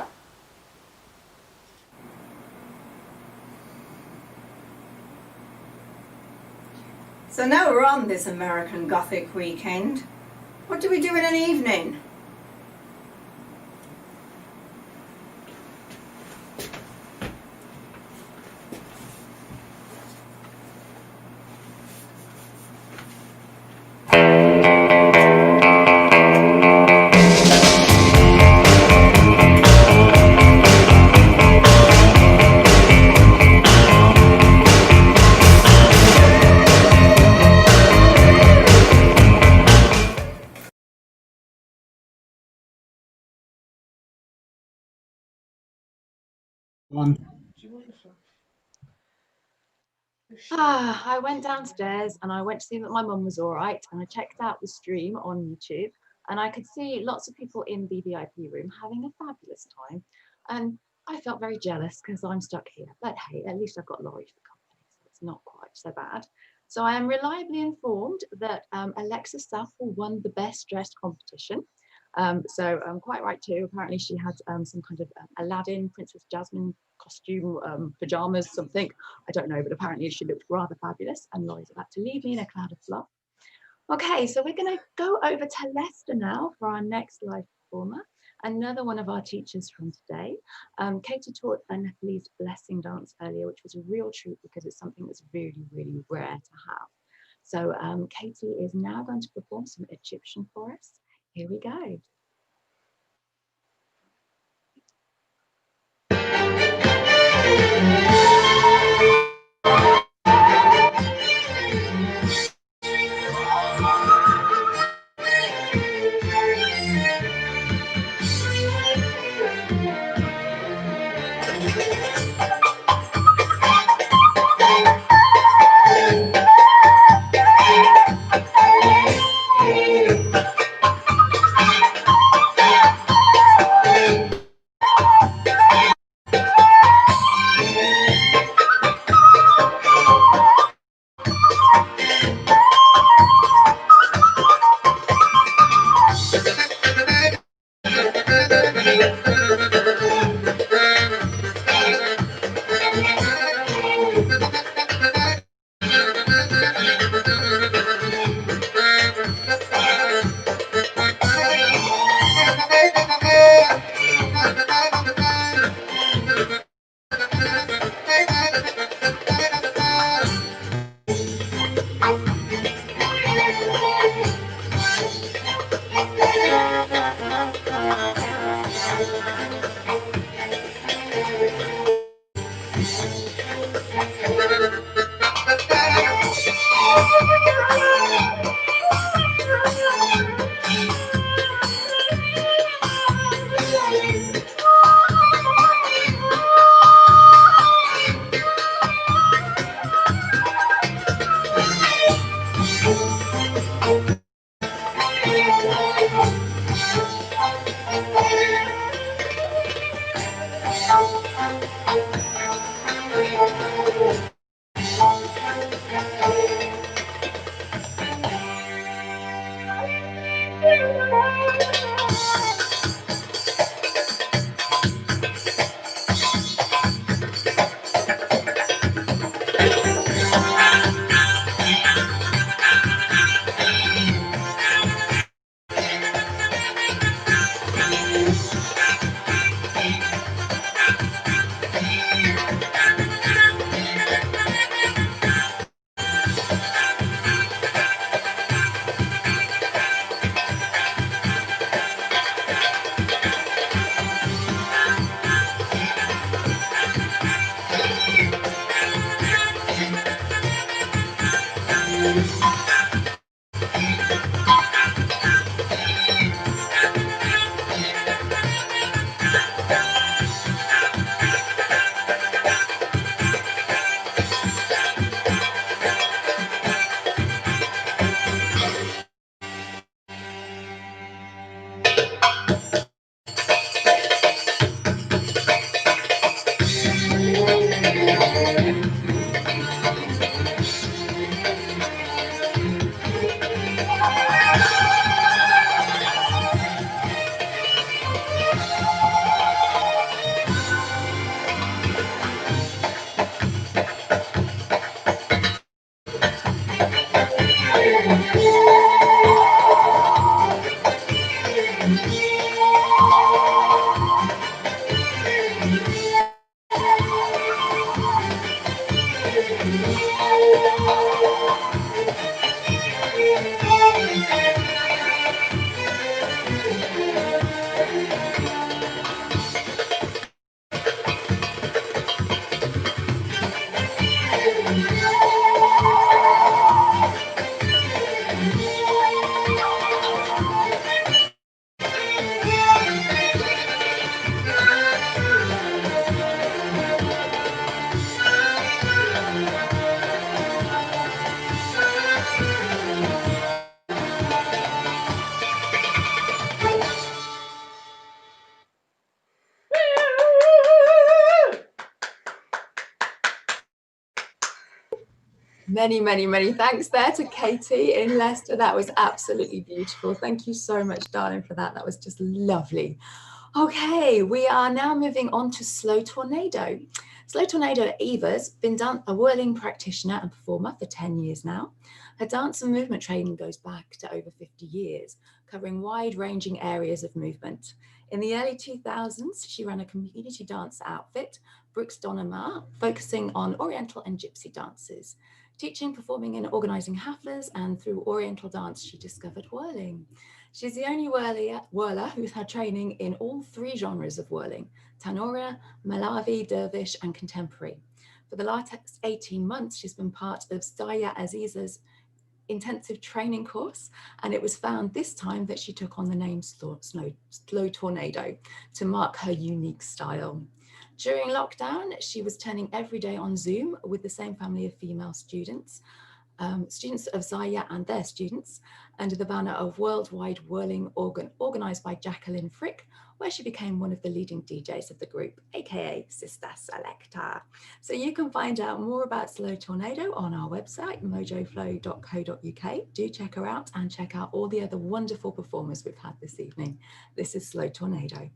So now we're on this American Gothic weekend. What do we do in an evening? I went downstairs and I went to see that my mum was all right, and I checked out the stream on YouTube, and I could see lots of people in the VIP room having a fabulous time, and I felt very jealous because I'm stuck here. But hey, at least I've got Laurie for company, so it's not quite so bad. So I am reliably informed that Alexa Staffel won the best dressed competition. So quite right too. Apparently she had some kind of Aladdin, Princess Jasmine costume, pajamas, something. I don't know, but apparently she looked rather fabulous, and Laurie's about to leave me in a cloud of fluff. Okay, so we're going to go over to Leicester now for our next live performer, another one of our teachers from today. Katie taught a Nepalese blessing dance earlier, which was a real treat because it's something that's really, really rare to have. So Katie is now going to perform some Egyptian for us. Here we go. Many thanks there to Katie in Leicester. That was absolutely beautiful. Thank you so much, darling, for that. That was just lovely. Okay, we are now moving on to Slow Tornado. Slow Tornado Eva's been a whirling practitioner and performer for 10 years now. Her dance and movement training goes back to over 50 years, covering wide-ranging areas of movement. In the early 2000s, she ran a community dance outfit, Brooks Donamar, focusing on Oriental and Gypsy dances. Teaching, performing and organising haflas, and through Oriental dance, she discovered whirling. She's the only whirler who's had training in all three genres of whirling: Tanora, Malawi, Dervish, and Contemporary. For the last 18 months, she's been part of Staya Aziza's intensive training course, and it was found this time that she took on the name Slow Tornado to mark her unique style. During lockdown, she was turning every day on Zoom with the same family of female students, students of Zaya and their students, under the banner of Worldwide Whirling organised by Jacqueline Frick, where she became one of the leading DJs of the group, aka Sister Selector. So you can find out more about Slow Tornado on our website, mojoflow.co.uk. Do check her out and check out all the other wonderful performers we've had this evening. This is Slow Tornado.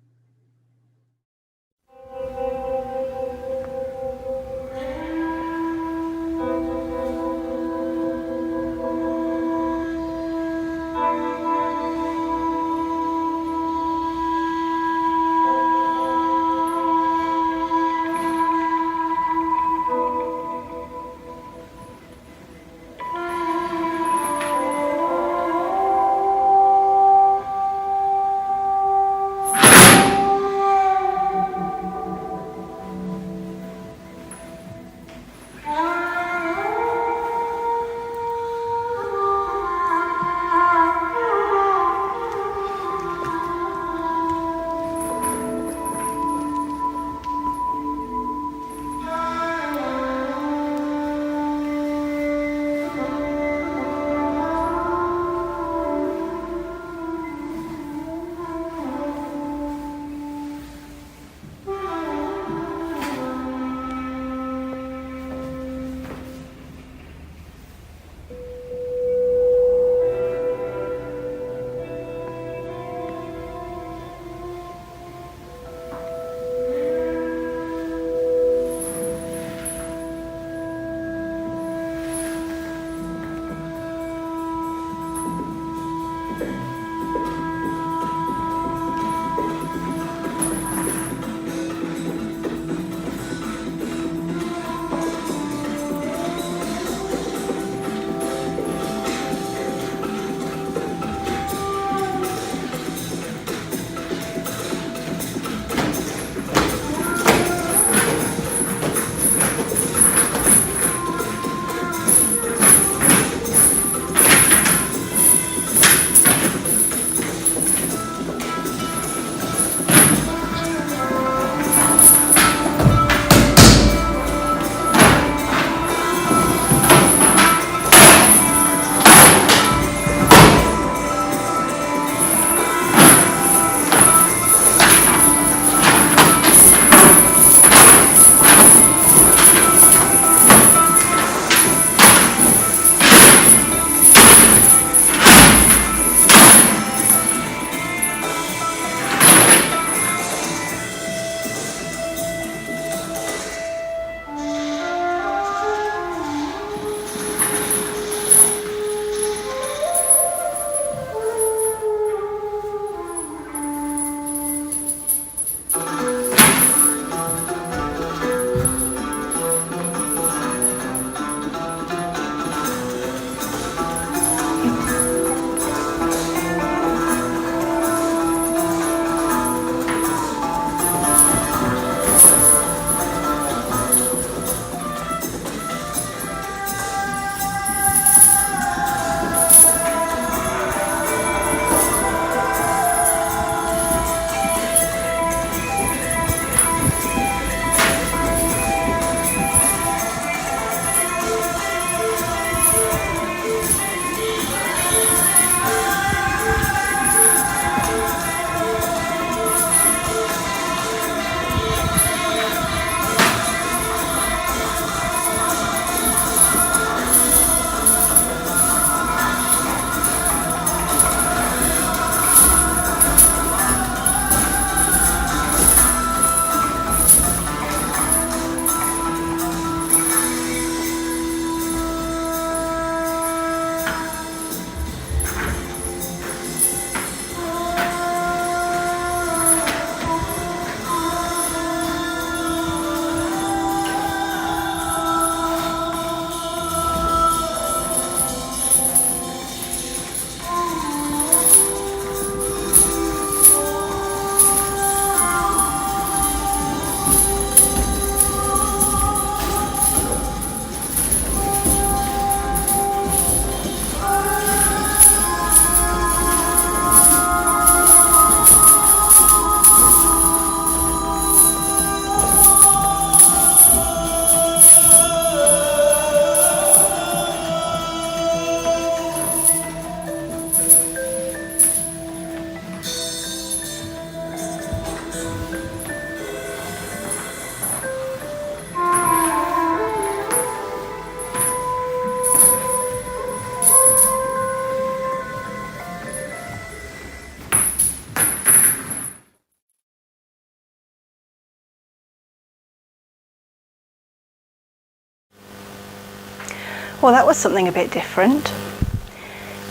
Well, that was something a bit different.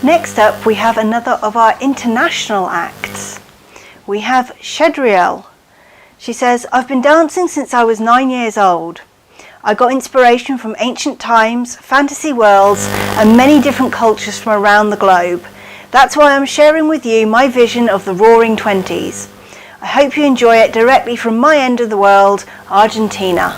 Next up, we have another of our international acts. We have Shedriel. She says, I've been dancing since I was 9 years old. I got inspiration from ancient times, fantasy worlds, and many different cultures from around the globe. That's why I'm sharing with you my vision of the Roaring Twenties. I hope you enjoy it directly from my end of the world, Argentina.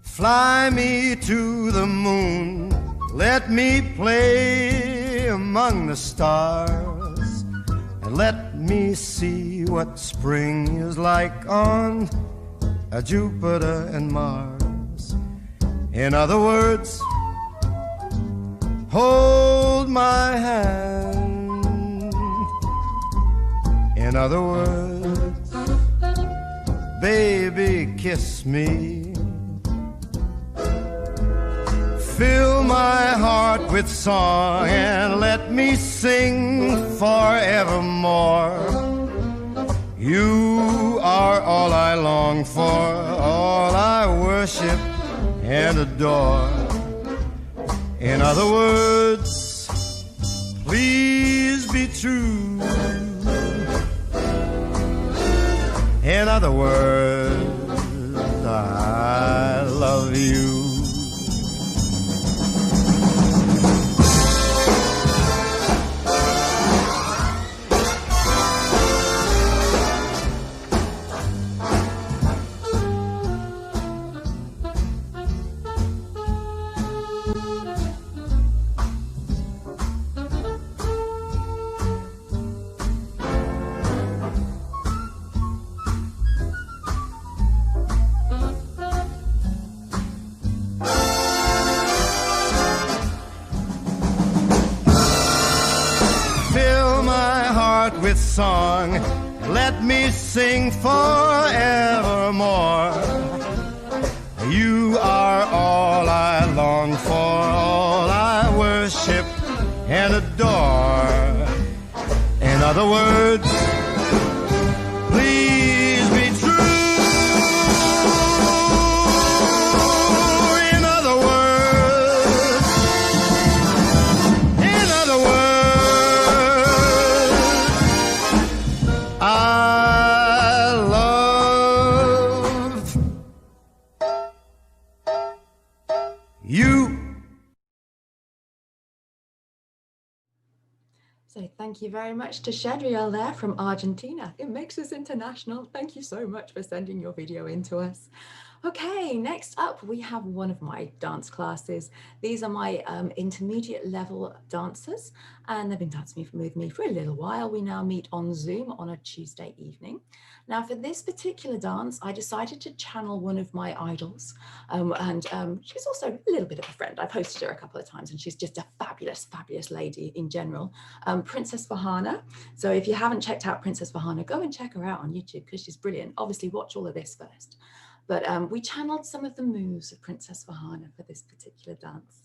Fly me to the moon, let me play among the stars, and let me see what spring is like on Jupiter and Mars. In other words, hold my hand. In other words, baby, kiss me. Fill my heart with song and let me sing forevermore. You are all I long for, all I worship and adore. In other words, please be true. In other words, I love you. With song, let me sing forevermore. You are all I long for, all I worship and adore. In other words, please be true. In other words, I love you. So thank you very much to Shedriel there from Argentina. It makes us international. Thank you so much for sending your video in to us. Okay, next up we have one of my dance classes. These are my intermediate level dancers, and they've been dancing with me for a little while. We now meet on Zoom on a Tuesday evening. Now for this particular dance, I decided to channel one of my idols, and she's also a little bit of a friend. I've hosted her a couple of times and she's just a fabulous, fabulous lady in general, Princess Vahana. So if you haven't checked out Princess Vahana, go and check her out on YouTube because she's brilliant. Obviously watch all of this first. But we channeled some of the moves of Princess Vahana for this particular dance.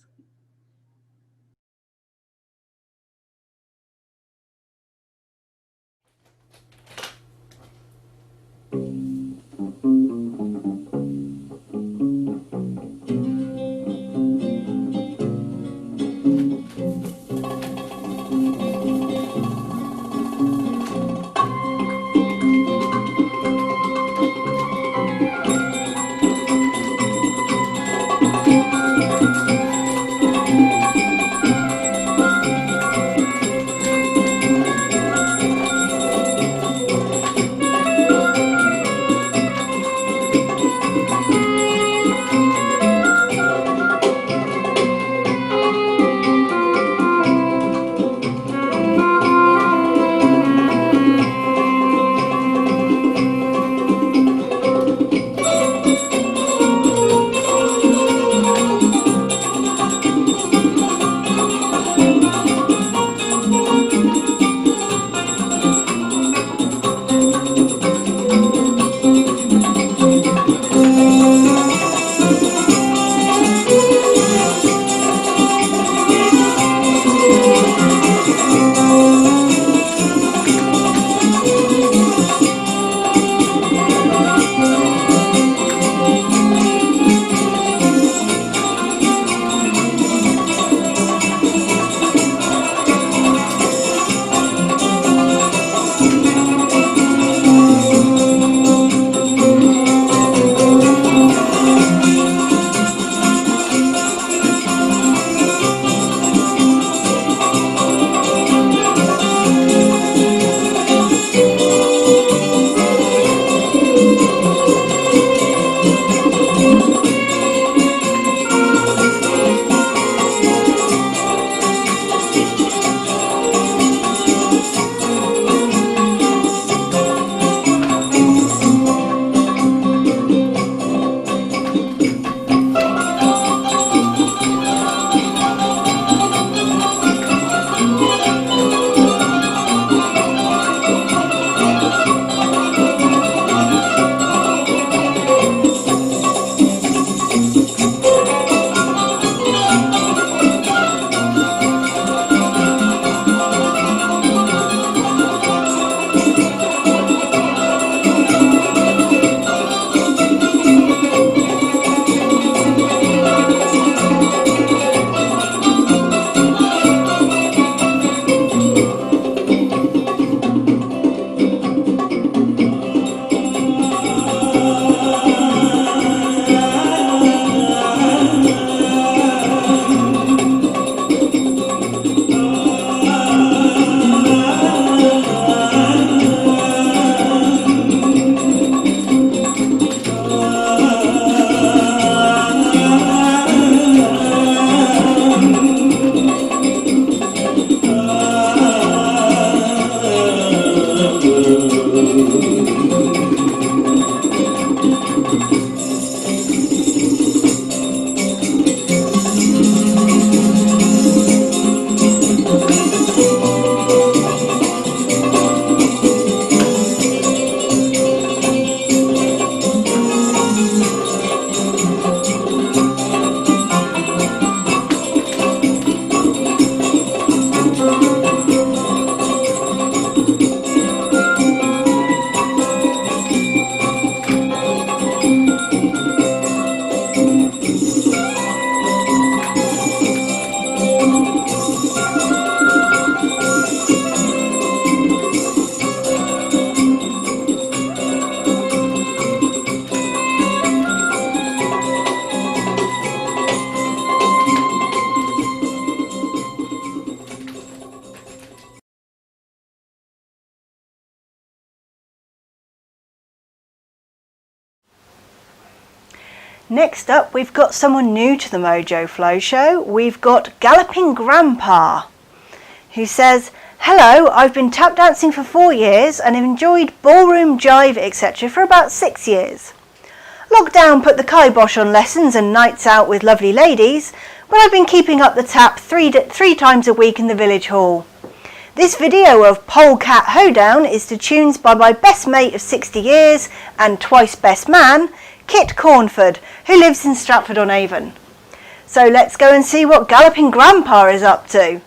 Next up, we've got someone new to the Mojo Flow Show. We've got Galloping Grandpa, who says, "Hello, I've been tap dancing for 4 years and have enjoyed ballroom, jive, etc. for about 6 years. Lockdown put the kibosh on lessons and nights out with lovely ladies, but I've been keeping up the tap three times a week in the village hall. This video of Polecat Hoedown is to tunes by my best mate of 60 years and twice best man, Kit Cornford, who lives in Stratford-on-Avon. So let's go and see what Galloping Grandpa is up to."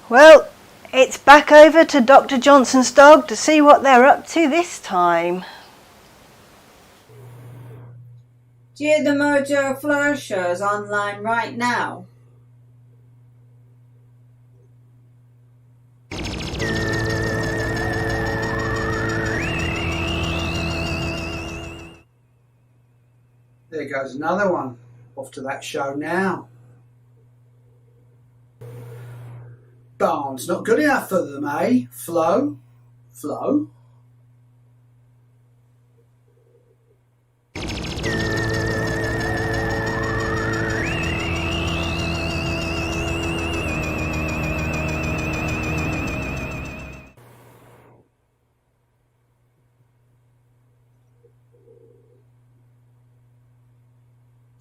Well, it's back over to Dr. Johnson's dog to see what they're up to this time. Do you hear the Mojo Flow Show is online right now? there goes another one. Off to that show now. Barnes, not good enough for them, eh? Flo? Flo?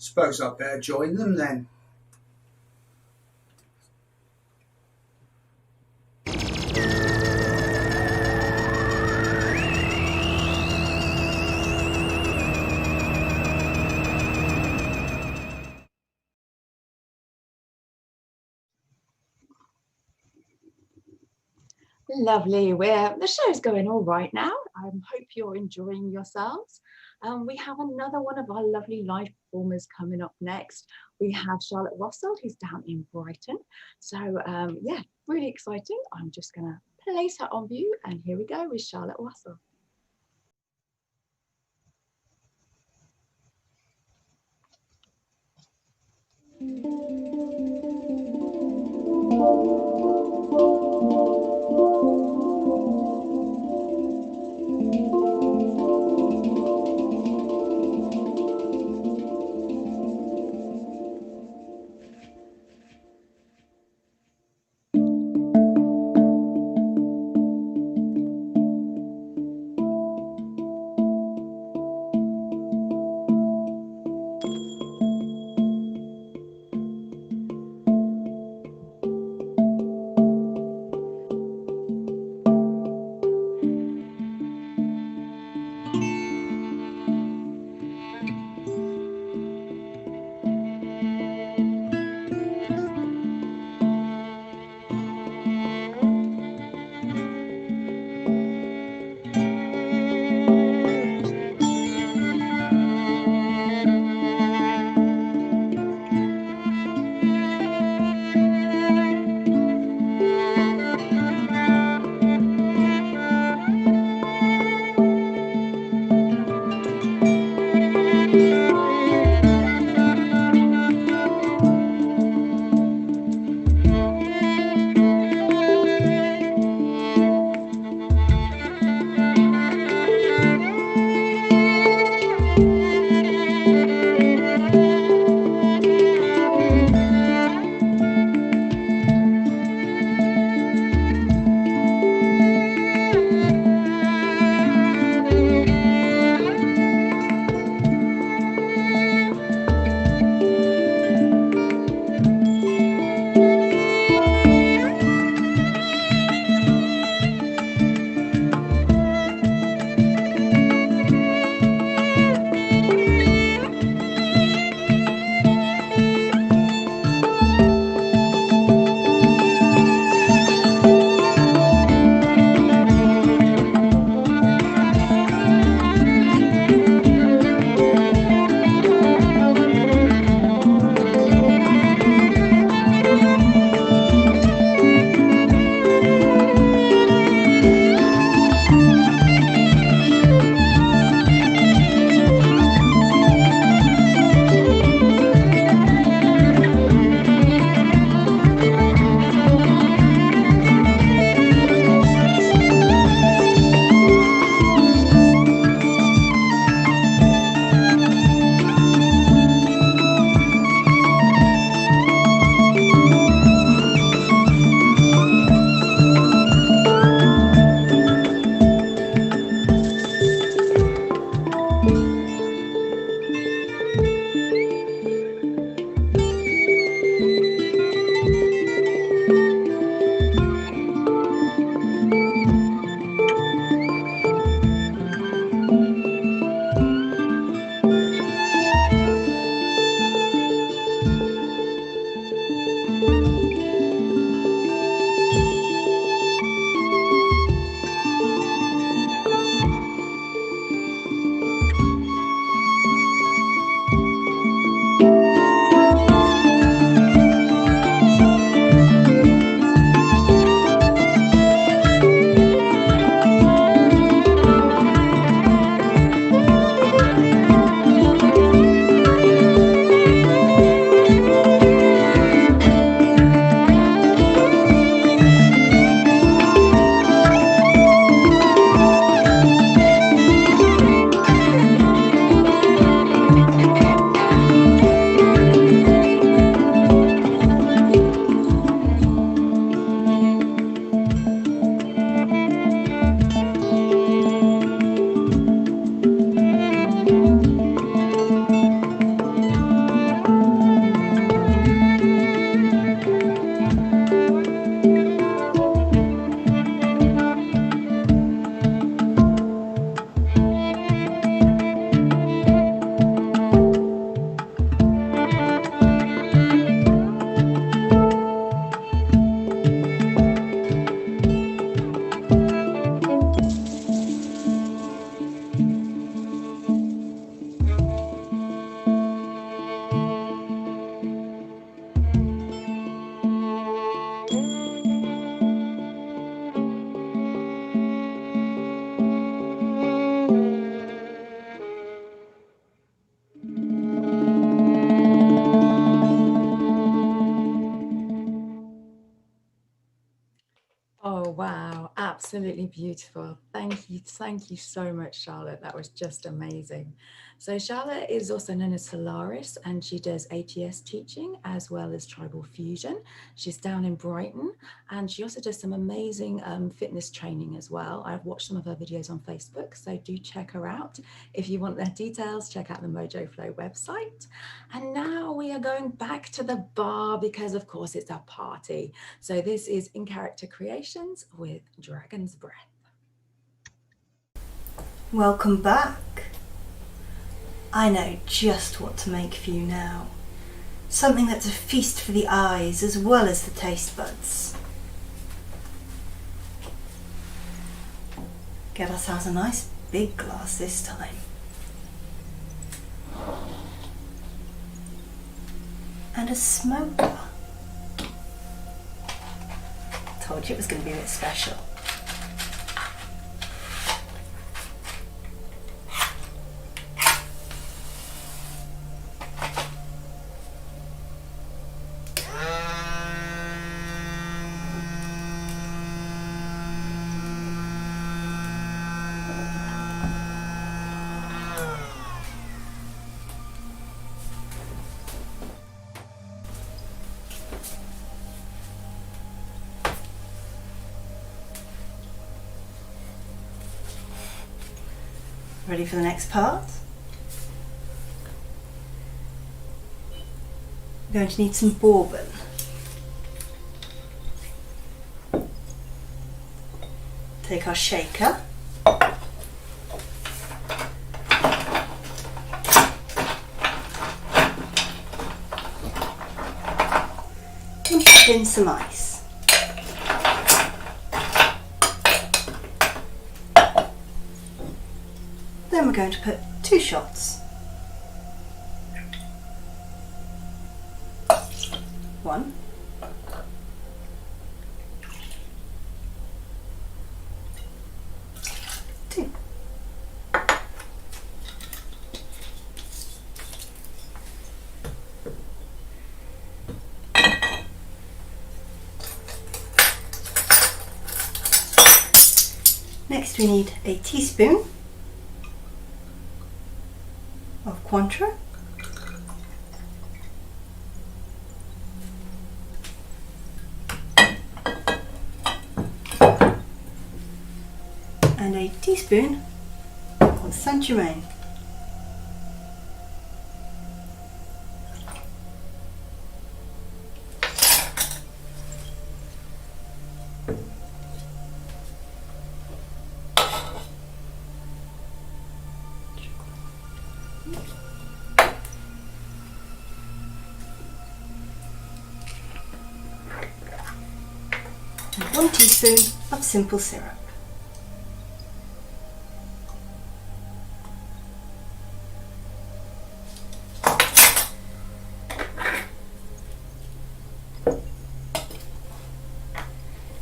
Suppose I'd better join them then. Lovely. The show's going all right now. I hope you're enjoying yourselves. We have another one of our lovely live performers coming up next. We have Charlotte Wassell, who's down in Brighton. So yeah, really exciting. I'm just going to place her on view, and here we go with Charlotte Wassell. wow, absolutely beautiful. Thank you so much, Charlotte. That was just amazing. So Charlotte is also known as Solaris, and she does ATS teaching as well as tribal fusion. She's down in Brighton, and she also does some amazing fitness training as well. I've watched some of her videos on Facebook, so do check her out. If you want their details, check out the Mojo Flow website. And now we are going back to the bar because, of course, it's our party. So this is In Character Creations with Dragon's Breath. Welcome back. I know just what to make for you now. Something that's a feast for the eyes as well as the taste buds. Get ourselves a nice big glass this time. And a smoker. Told you it was going to be a bit special. Ready for the next part? We're going to need some bourbon. Take our shaker. And put in some ice. Then we're going to put 2 shots. 1. 2. Next we need a teaspoon of Cointreau, and a teaspoon of Saint-Germain. And 1 teaspoon of simple syrup.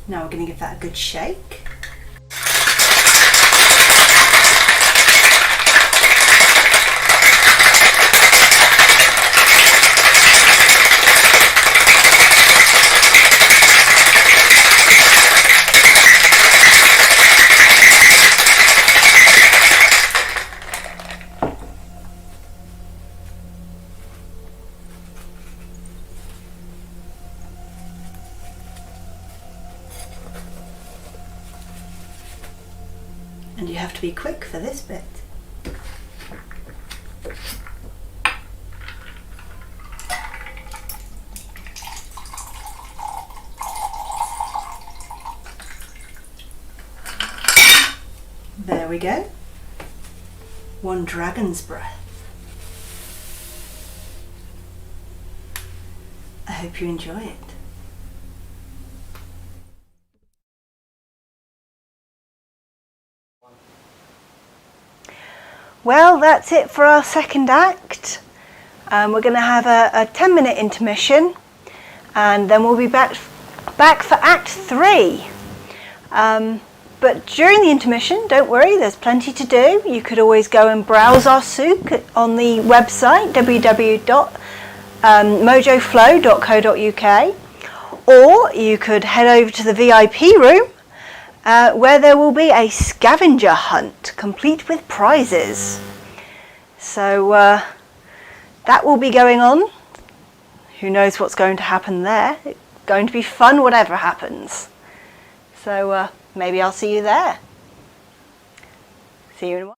Now we're going to give that a good shake. And you have to be quick for this bit. There we go. 1 dragon's breath. I hope you enjoy it. Well, that's it for our second act. We're going to have a 10-minute intermission, and then we'll be back for Act 3. But during the intermission, don't worry, there's plenty to do. You could always go and browse our souk on the website www.mojoflow.co.uk, or you could head over to the VIP room where there will be a scavenger hunt complete with prizes. So that will be going on. Who knows what's going to happen there? It's going to be fun whatever happens. So maybe I'll see you there. See you in a while.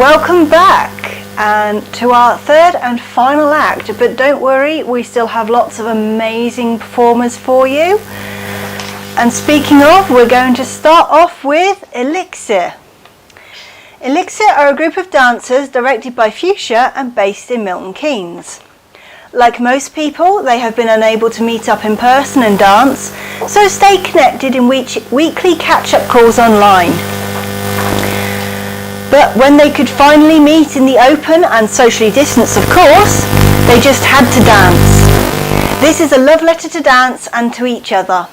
Welcome back and to our third and final act, but don't worry, we still have lots of amazing performers for you. And speaking of, we're going to start off with Elixir. Elixir are a group of dancers directed by Fuchsia and based in Milton Keynes. Like most people, they have been unable to meet up in person and dance, so stay connected in weekly catch-up calls online. But when they could finally meet in the open and socially distanced, of course, they just had to dance. This is a love letter to dance and to each other.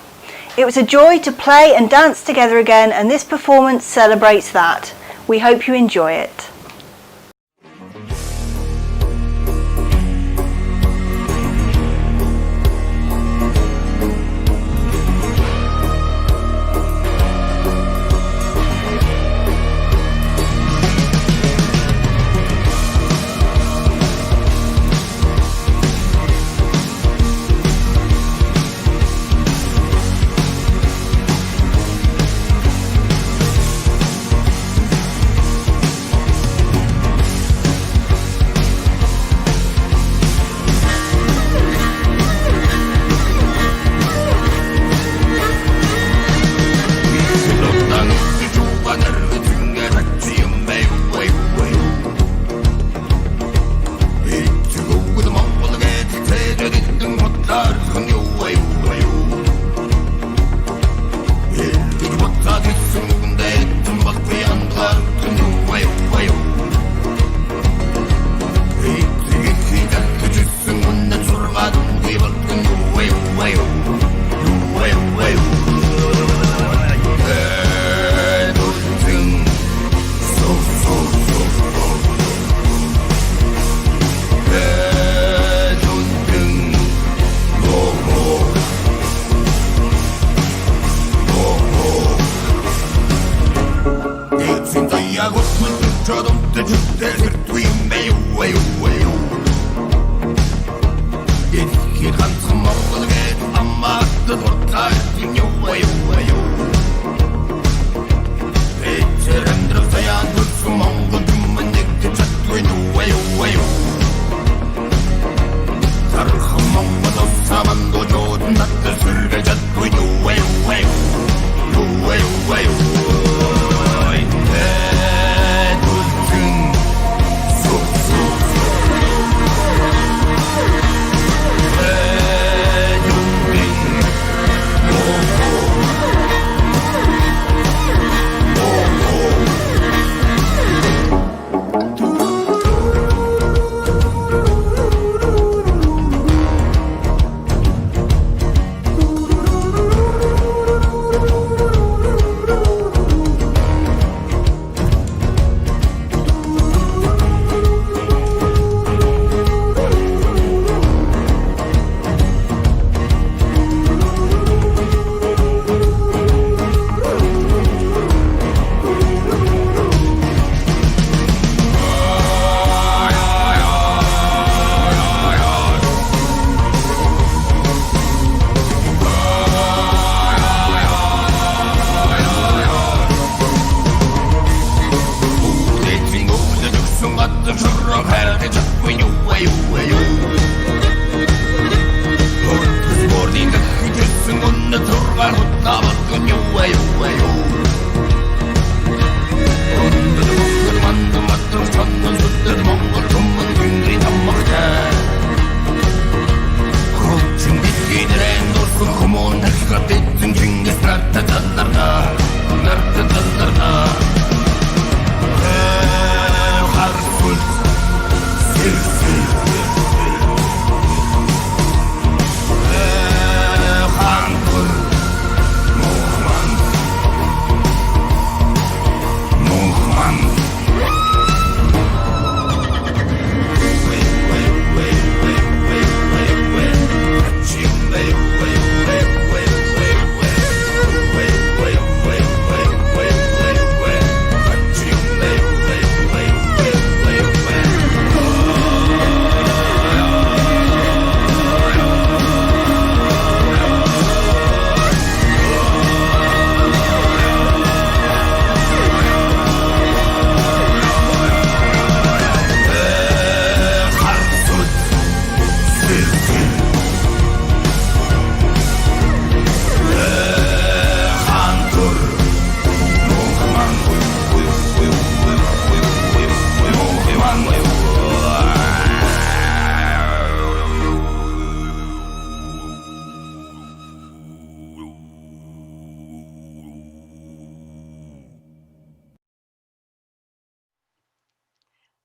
It was a joy to play and dance together again, and this performance celebrates that. We hope you enjoy it.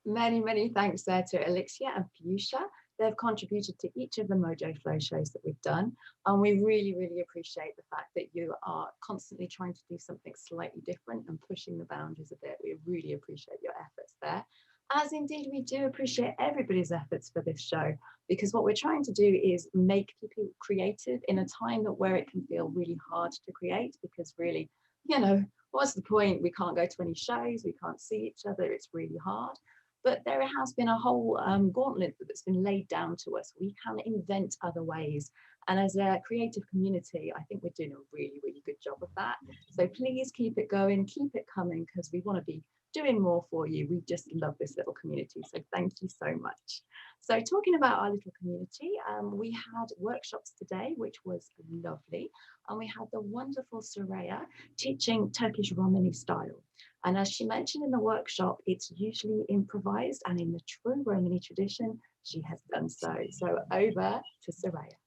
Many, many thanks there to Alexia and Fuchsia. They've contributed to each of the Mojo Flow shows that we've done. And we really, really appreciate the fact that you are constantly trying to do something slightly different and pushing the boundaries a bit. We really appreciate your efforts there. As indeed we do appreciate everybody's efforts for this show, because what we're trying to do is make people creative in a time that where it can feel really hard to create, because really, what's the point? We can't go to any shows, we can't see each other, it's really hard. But there has been a whole gauntlet that's been laid down to us. We can invent other ways. And as a creative community, I think we're doing a really, really good job of that. So please keep it going, keep it coming, because we want to be doing more for you. We just love this little community. So thank you so much. So talking about our little community, we had workshops today, which was lovely. And we had the wonderful Soraya teaching Turkish Romani style. And as she mentioned in the workshop, it's usually improvised, and in the true Romani tradition, she has done so. So over to Soraya.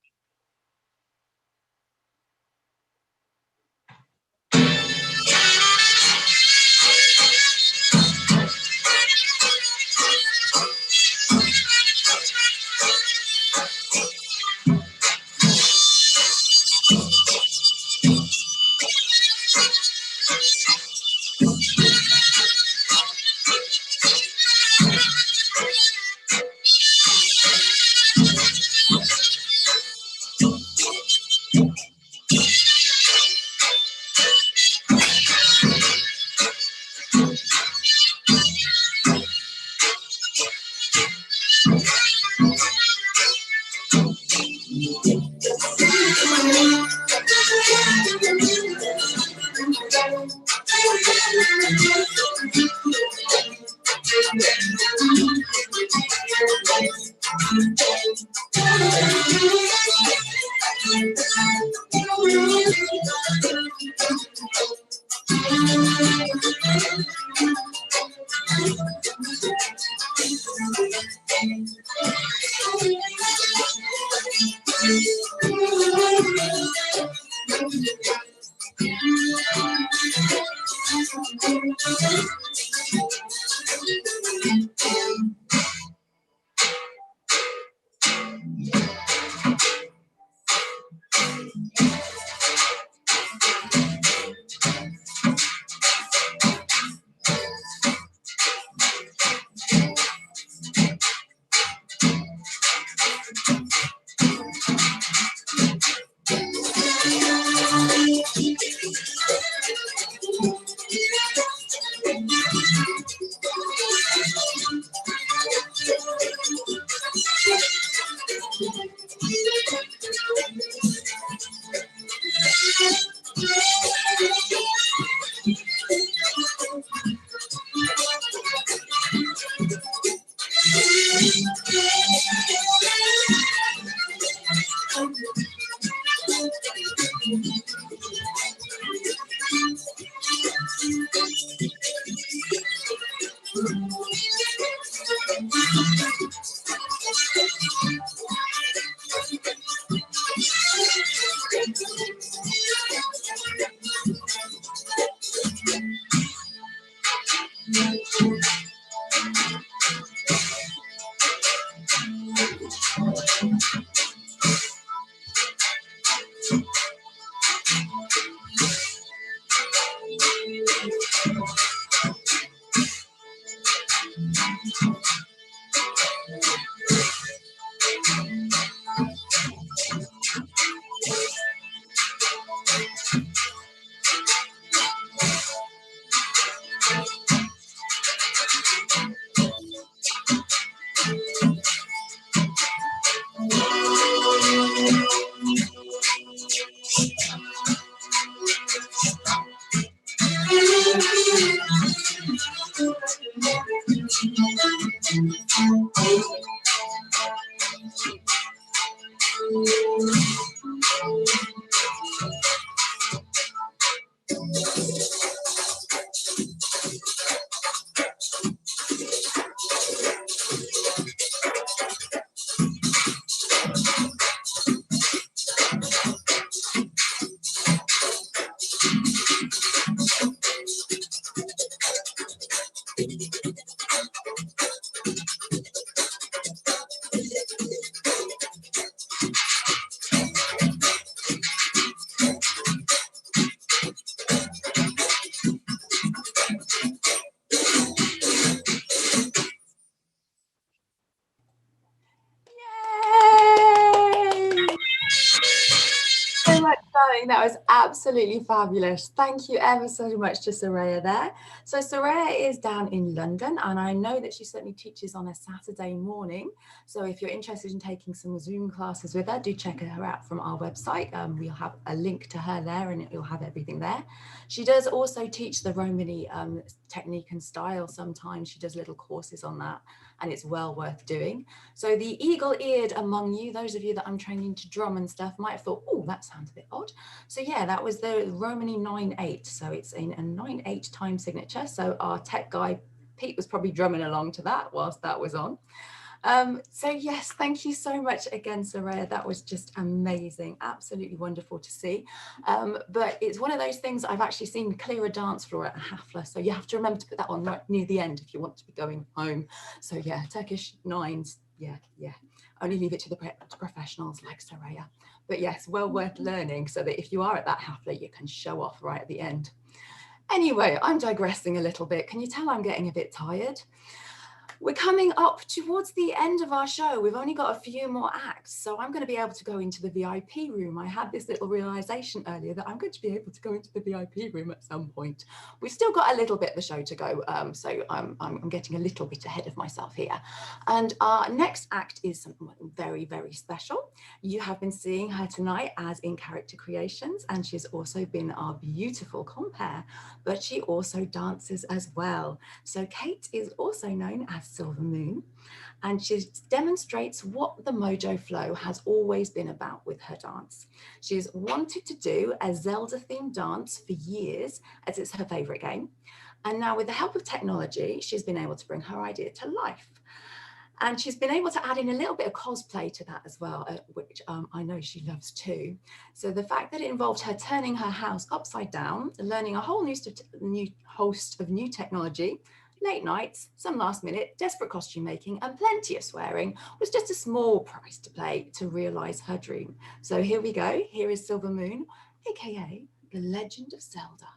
think that was absolutely fabulous. Thank you ever so much to Soraya there. So Soraya is down in London, and I know that she certainly teaches on a Saturday morning. So if you're interested in taking some Zoom classes with her, do check her out from our website. We'll have a link to her there, and you'll have everything there. She does also teach the Romany technique and style. Sometimes she does little courses on that, and it's well worth doing. So the eagle-eared among you, those of you that I'm training to drum and stuff, might have thought, oh, that sounds a bit odd. So yeah, that was the Romany 9/8. So it's in a 9/8 time signature. So our tech guy, Pete, was probably drumming along to that whilst that was on. So yes, thank you so much again, Soraya. That was just amazing, absolutely wonderful to see. But it's one of those things I've actually seen clear a dance floor at a hafla, so you have to remember to put that on right near the end if you want to be going home. So yeah, Turkish nines, yeah. Only leave it to the professionals like Soraya. But yes, well worth learning so that if you are at that hafla, you can show off right at the end. Anyway, I'm digressing a little bit. Can you tell I'm getting a bit tired? We're coming up towards the end of our show. We've only got a few more acts, so I'm going to be able to go into the VIP room. I had this little realization earlier that I'm going to be able to go into the VIP room at some point. We've still got a little bit of the show to go, so I'm getting a little bit ahead of myself here. And our next act is something very, very special. You have been seeing her tonight as in Character Creations, and she's also been our beautiful compere, but she also dances as well. So Kate is also known as Silver Moon, and she demonstrates what the Mojo Flow has always been about with her dance. She's wanted to do a Zelda themed dance for years, as it's her favorite game. And now with the help of technology, she's been able to bring her idea to life. And she's been able to add in a little bit of cosplay to that as well, which I know she loves too. So the fact that it involved her turning her house upside down, learning a whole new host of new technology, late nights, some last minute, desperate costume making, and plenty of swearing was just a small price to pay to realize her dream. So here we go. Here is Silver Moon, aka the Legend of Zelda.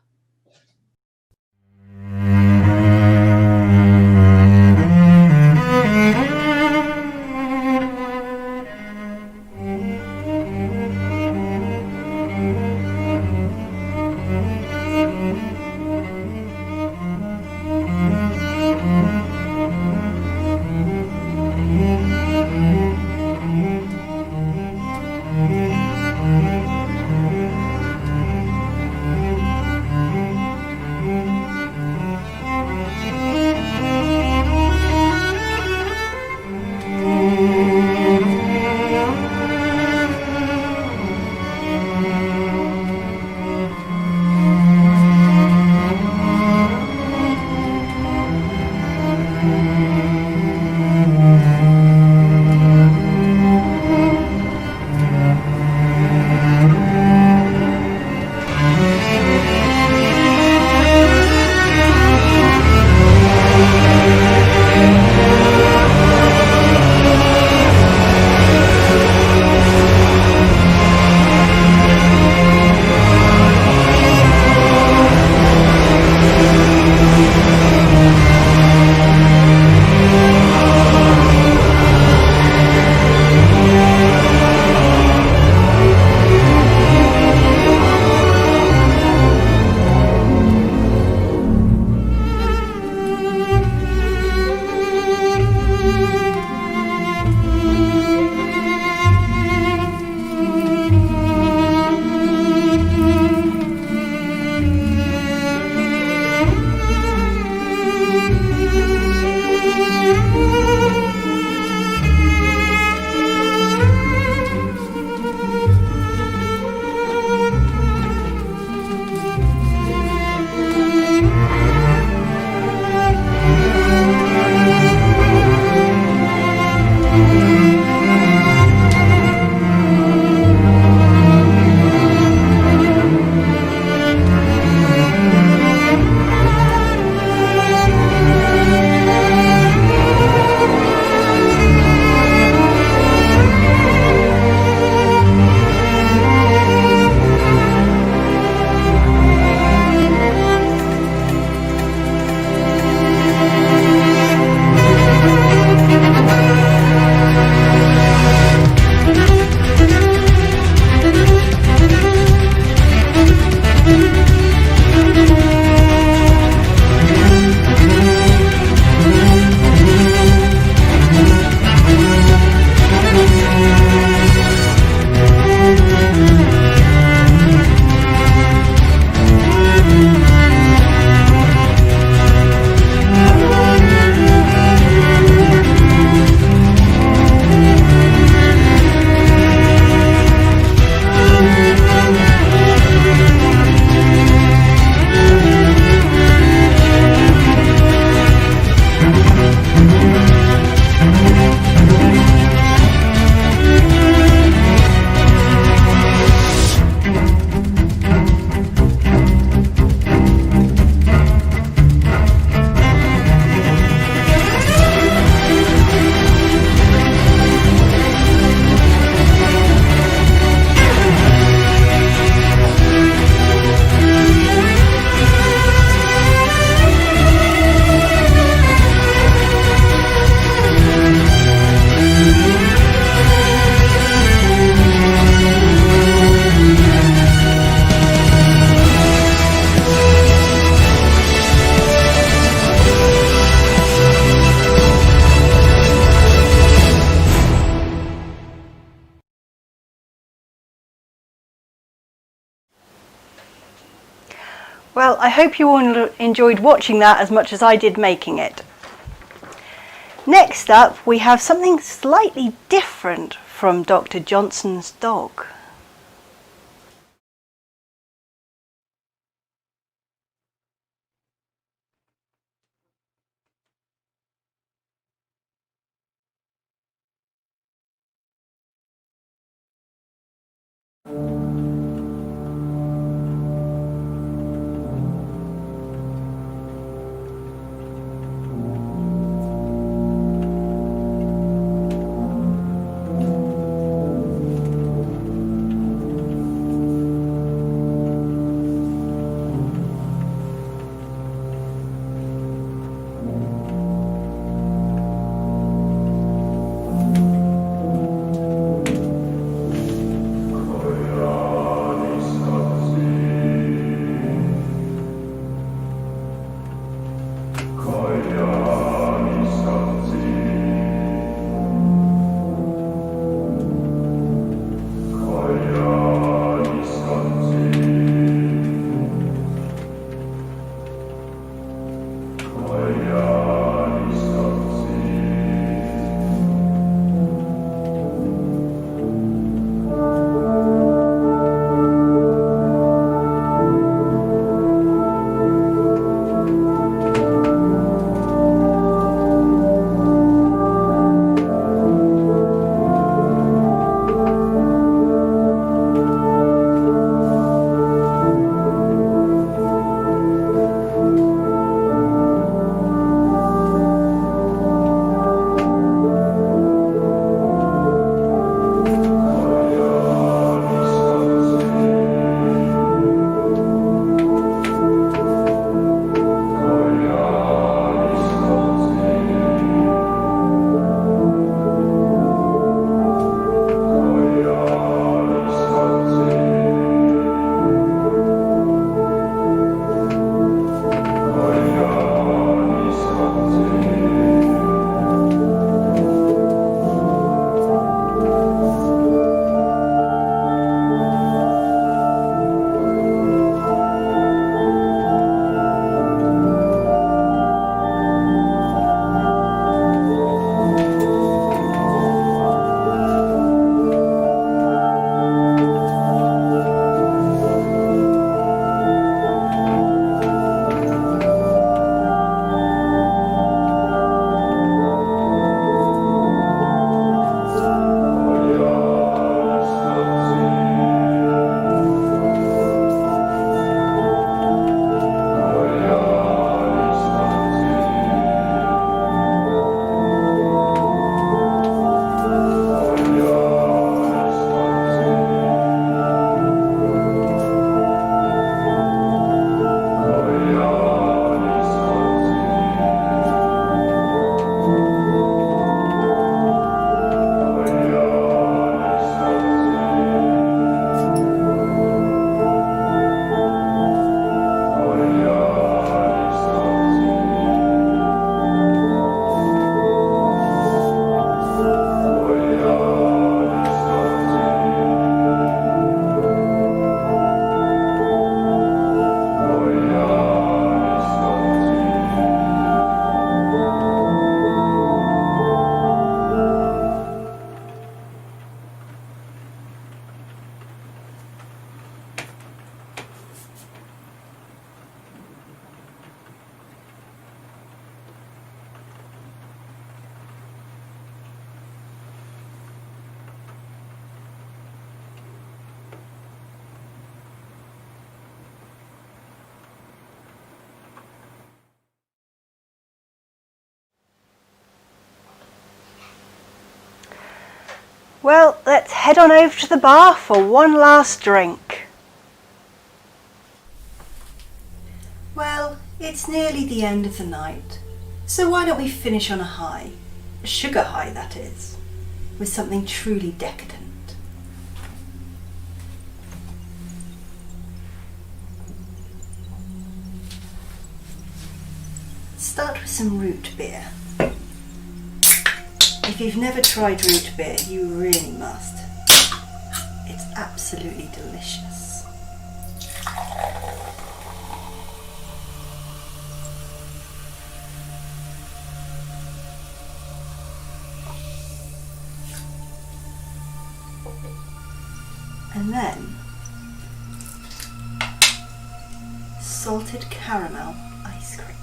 Well, I hope you all enjoyed watching that as much as I did making it. Next up, we have something slightly different from Dr. Johnson's dog. Well, let's head on over to the bar for one last drink. Well, it's nearly the end of the night, so why don't we finish on a high? A sugar high, that is, with something truly decadent. Start with some root beer. If you've never tried root beer, you really must. It's absolutely delicious. And then salted caramel ice cream.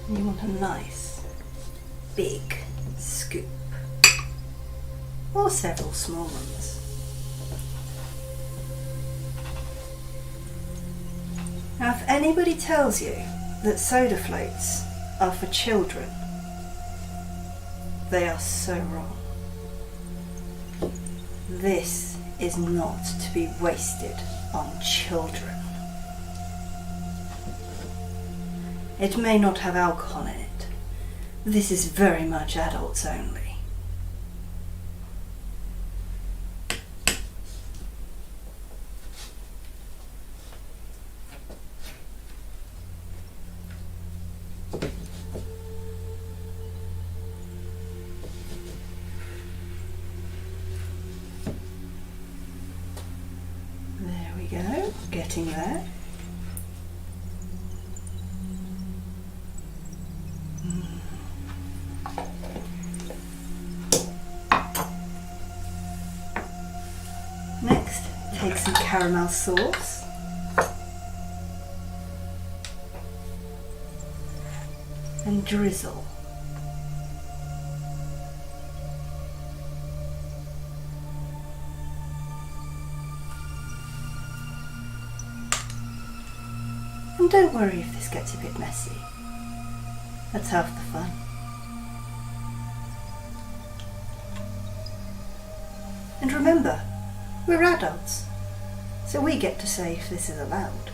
You want a nice big scoop, or several small ones. Now, if anybody tells you that soda floats are for children, they are so wrong. This is not to be wasted on children. It may not have alcohol in it. This is very much adults only. There we go, getting there. Next, take some caramel sauce. And drizzle. And don't worry if this gets a bit messy. That's half the fun. And remember, we're adults, so we get to say if this is allowed.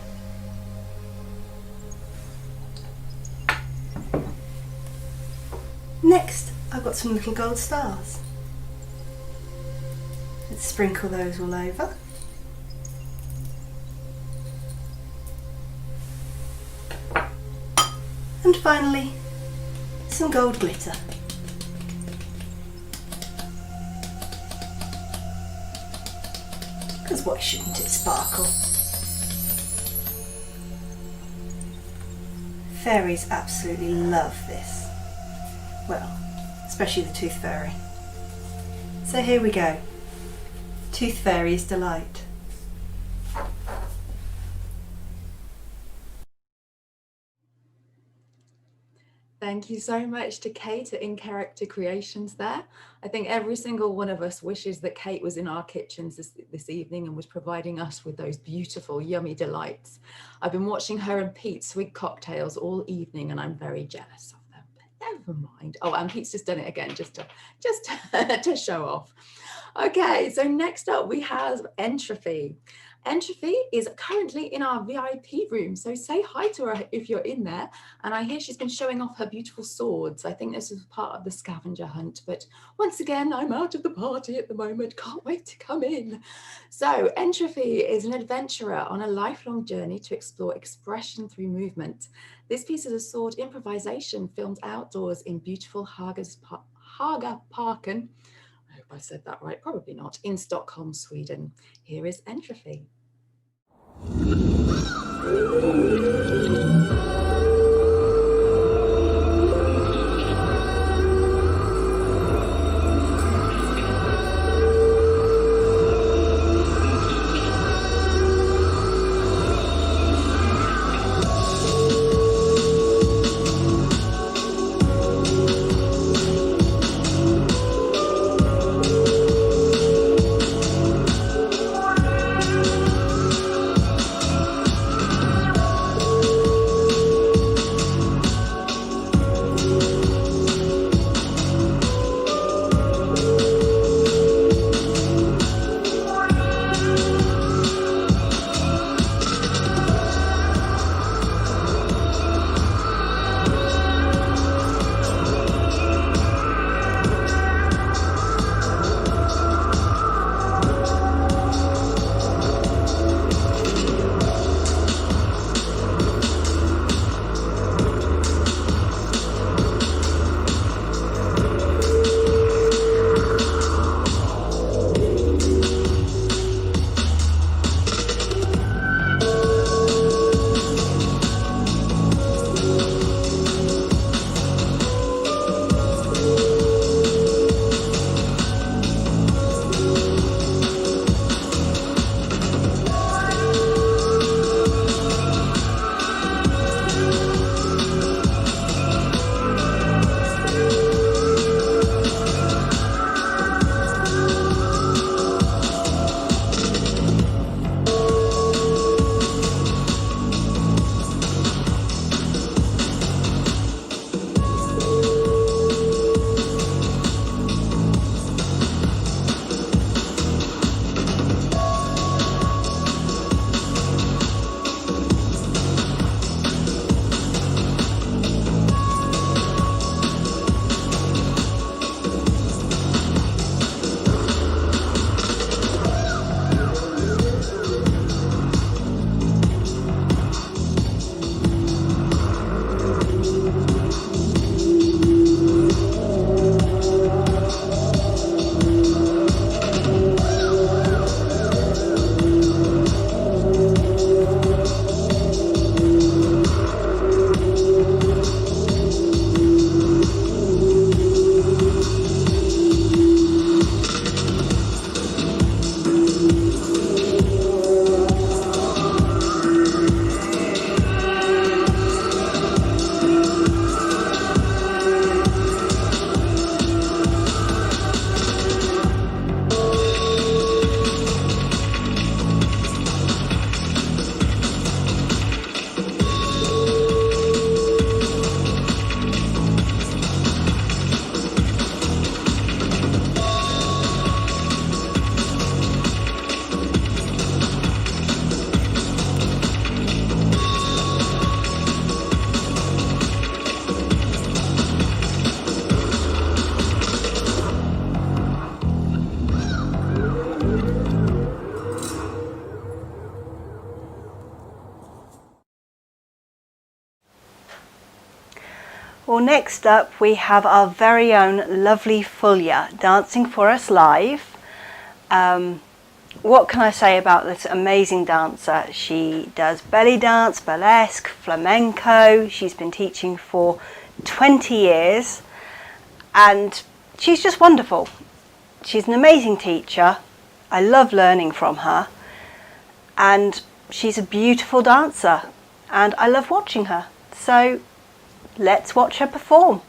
Next, I've got some little gold stars. Let's sprinkle those all over. And finally, some gold glitter. Because why shouldn't it sparkle? Fairies absolutely love this. Well, especially the Tooth Fairy. So here we go. Tooth Fairy's Delight. Thank you so much to Kate at In Character Creations there. I think every single one of us wishes that Kate was in our kitchens this evening and was providing us with those beautiful, yummy delights. I've been watching her and Pete swig cocktails all evening and I'm very jealous of them, but never mind. Oh, and Pete's just done it again, just to show off. Okay, so next up we have Entropy. Entropy is currently in our VIP room, so say hi to her if you're in there. And I hear she's been showing off her beautiful swords. I think this is part of the scavenger hunt, but once again, I'm out of the party at the moment. Can't wait to come in. So Entropy is an adventurer on a lifelong journey to explore expression through movement. This piece is a sword improvisation filmed outdoors in beautiful Hagaparken. I hope I said that right, probably not, in Stockholm, Sweden. Here is Entropy. Well, next up we have our very own lovely Fulya dancing for us live. What can I say about this amazing dancer? She does belly dance, burlesque, flamenco. She's been teaching for 20 years and she's just wonderful. She's an amazing teacher. I love learning from her and she's a beautiful dancer and I love watching her. So let's watch her perform.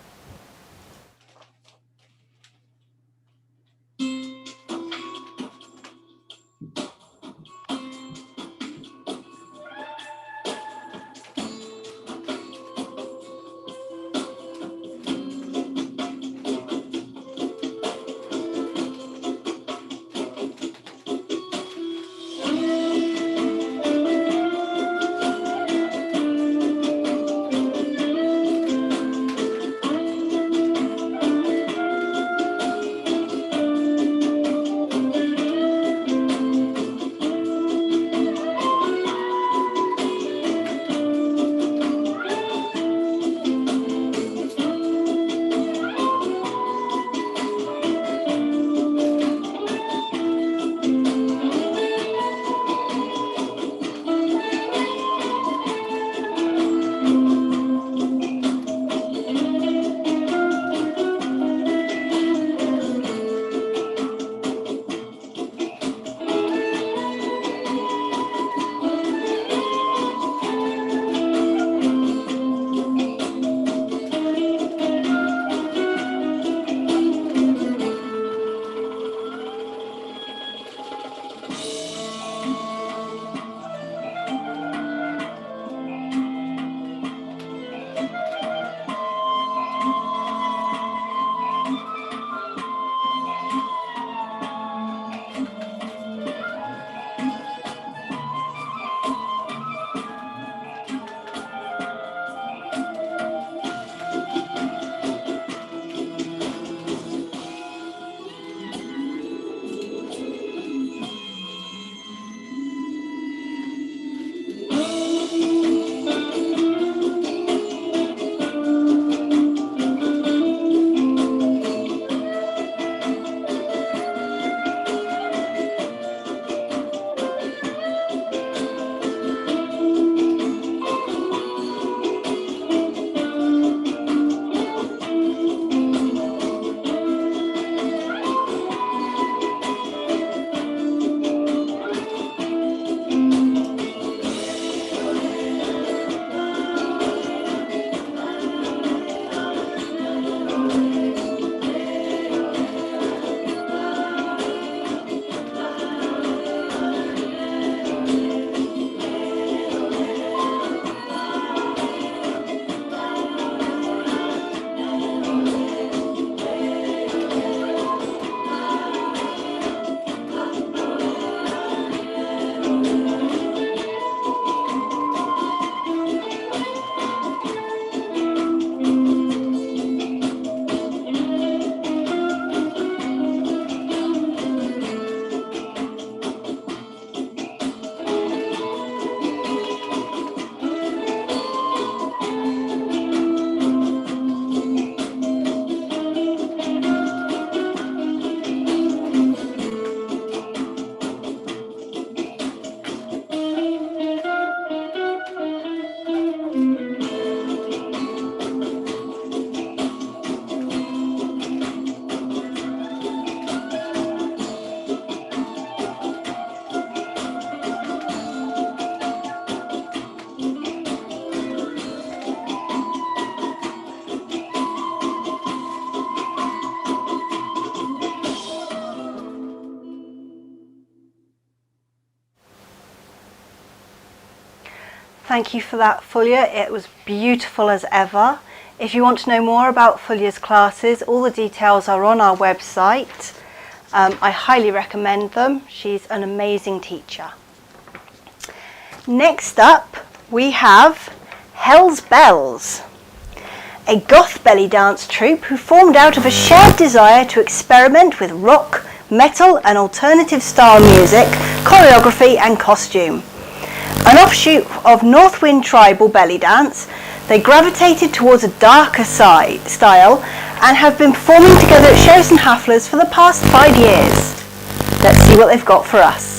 Thank you for that, Fulya. It was beautiful as ever. If you want to know more about Fulya's classes, all the details are on our website. I highly recommend them. She's an amazing teacher. Next up, we have Hell's Bells, a goth belly dance troupe who formed out of a shared desire to experiment with rock, metal and alternative style music, choreography and costume. An offshoot of North Wind tribal belly dance, They gravitated towards a darker style and have been performing together at shows and haflas for the past 5 years. Let's see what they've got for us.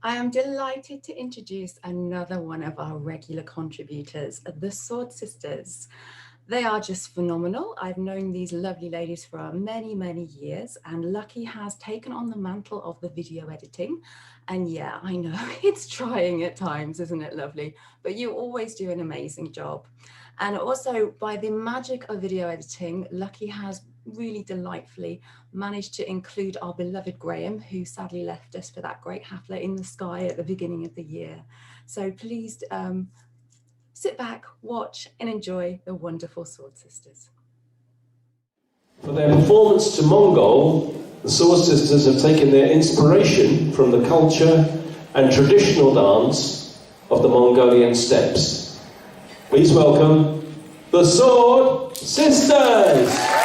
I am delighted to introduce another one of our regular contributors, the Sword Sisters. They are just phenomenal. I've known these lovely ladies for many, many years, and Lucky has taken on the mantle of the video editing. And yeah, I know it's trying at times, isn't it lovely? But you always do an amazing job. And also, by the magic of video editing, Lucky has really delightfully managed to include our beloved Graham, who sadly left us for that great hafla in the sky at the beginning of the year. So please sit back, watch and enjoy the wonderful Sword Sisters. For their performance to Mongol, the Sword Sisters have taken their inspiration from the culture and traditional dance of the Mongolian steppes. Please welcome the Sword Sisters!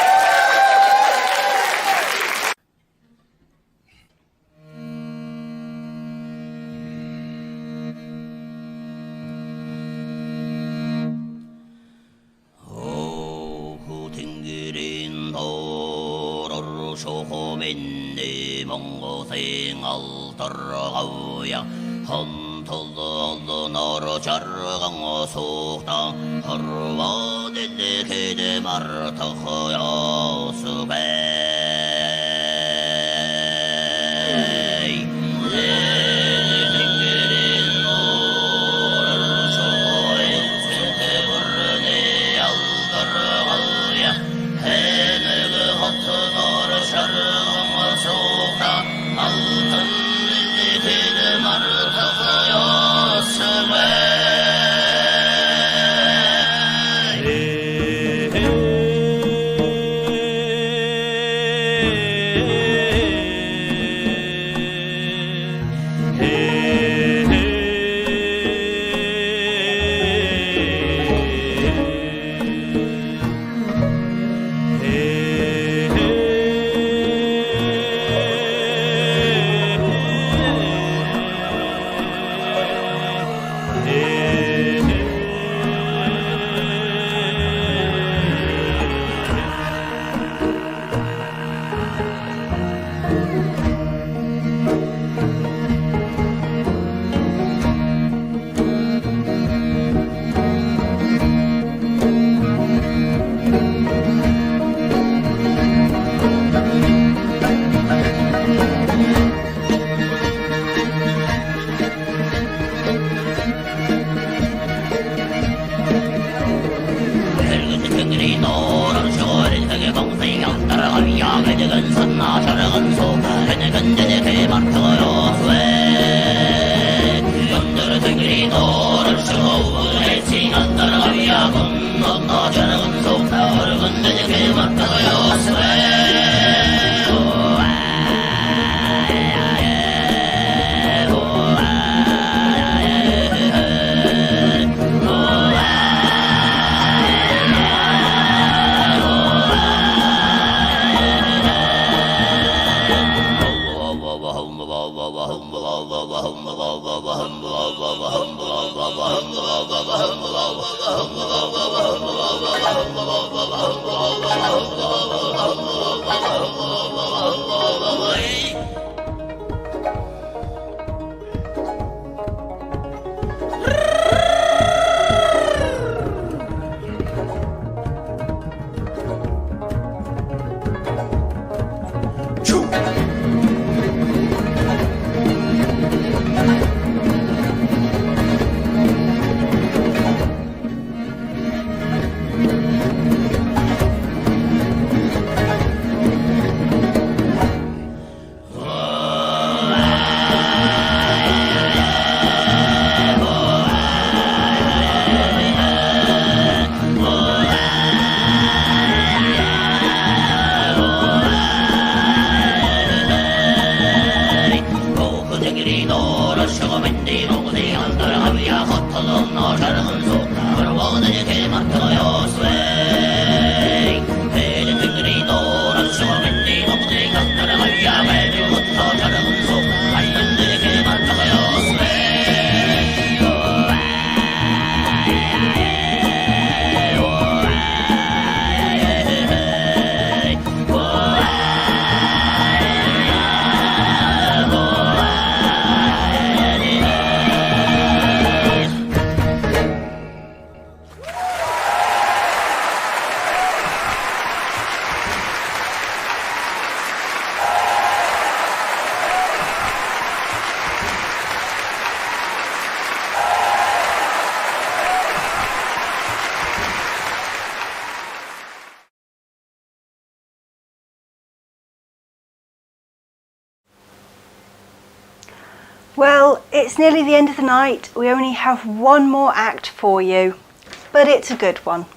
Well, it's nearly the end of the night. We only have one more act for you, but it's a good one.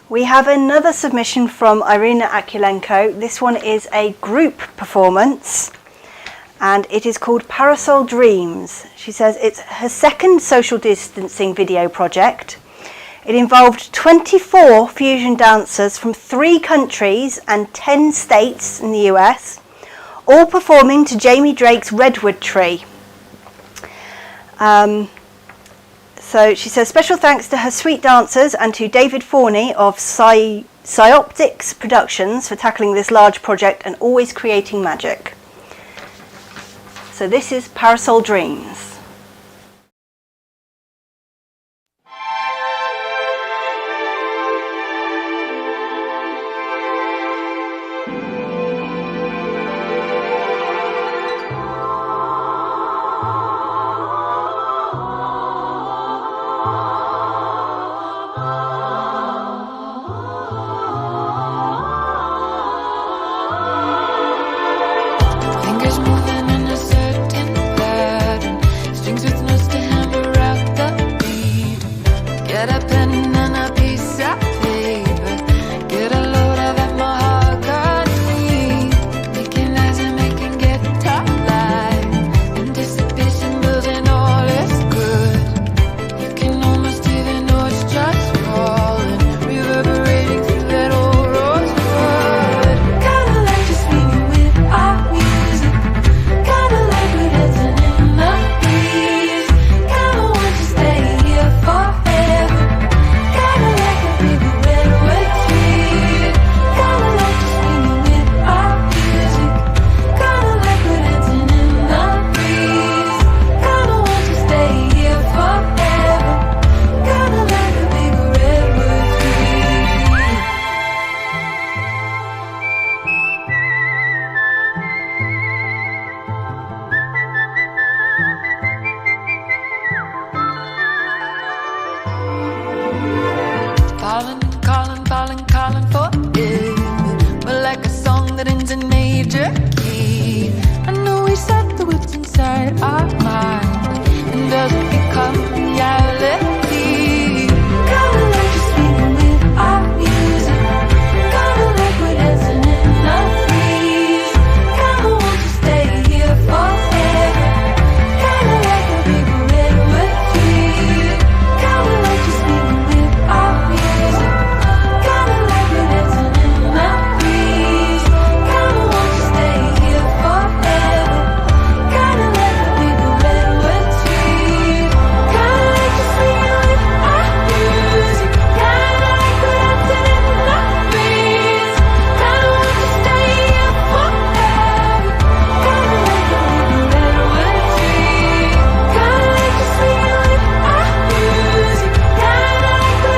We have another submission from Irina Akulenko. This one is a group performance, and it is called Parasol Dreams. She says it's her second social distancing video project. It involved 24 fusion dancers from 3 countries and 10 states in the US, all performing to Jamie Drake's Redwood Tree. So she says special thanks to her sweet dancers and to David Forney of Psyoptics Productions for tackling this large project and always creating magic. So this is Parasol Dreams. Fingers moving in a certain pattern, strings with notes to hammer out the beat. Get a pen and a piece of paper, get a load of that mahogany, making eyes and making guitar light. Anticipation building, all is good. You can almost hear the notes just falling, reverberating through that old rosewood. Kinda like just swinging with our music. Kinda like we're dancing in the breeze. Kinda want to stay here forever. Kinda like a big redwood tree. Kinda like just swinging with our music. Kinda like we're dancing in the breeze. Kinda want to stay here forever. Kinda like a big redwood tree. Calling, calling, calling, calling for you. We're like a song that ends in major key. I know we set the words inside our mind and doesn't become reality. Kinda like just swinging with our music. Kinda like we're dancing in the breeze. Kinda want to stay here forever. Kinda like a big redwood tree. Kinda like just swinging with our music. Kinda like we're dancing in the breeze. Kinda want to stay here forever. Kinda like a big redwood tree. Kinda like just swinging with our music. Kinda like we're dancing in the breeze. Kinda want to stay here forever. Kinda like a big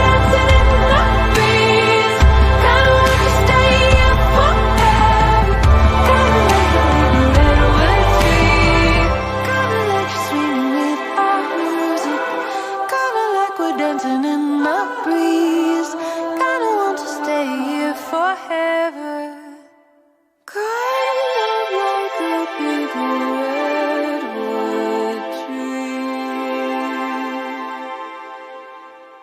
redwood tree. Kinda like just swinging with our music. Kinda like we're dancing in the breeze. Kinda want to stay here forever. Kinda like a big redwood tree.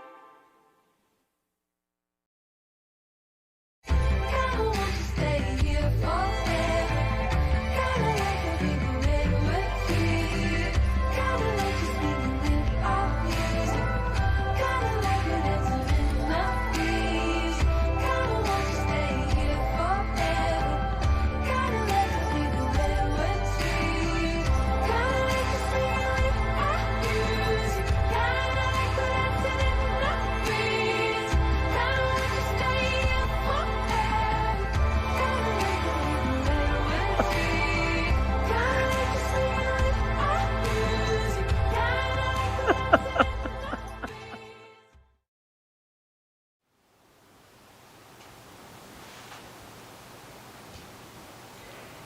Kinda like just swinging with our music. Kinda like we're dancing in the breeze. Kinda want to stay here forever. Kind of like a big redwood tree. Kinda want to stay here forever. Kinda like a big redwood tree. Kinda like just swinging with our music. Kinda like we're dancing in the breeze. Kinda want to stay here forever. Kinda like a big redwood tree. Kinda like just swinging with our music. Kinda like we're dancing in the breeze. Kinda want to stay here forever. Kinda like a big redwood tree. Kinda like just swinging with our music. Kinda like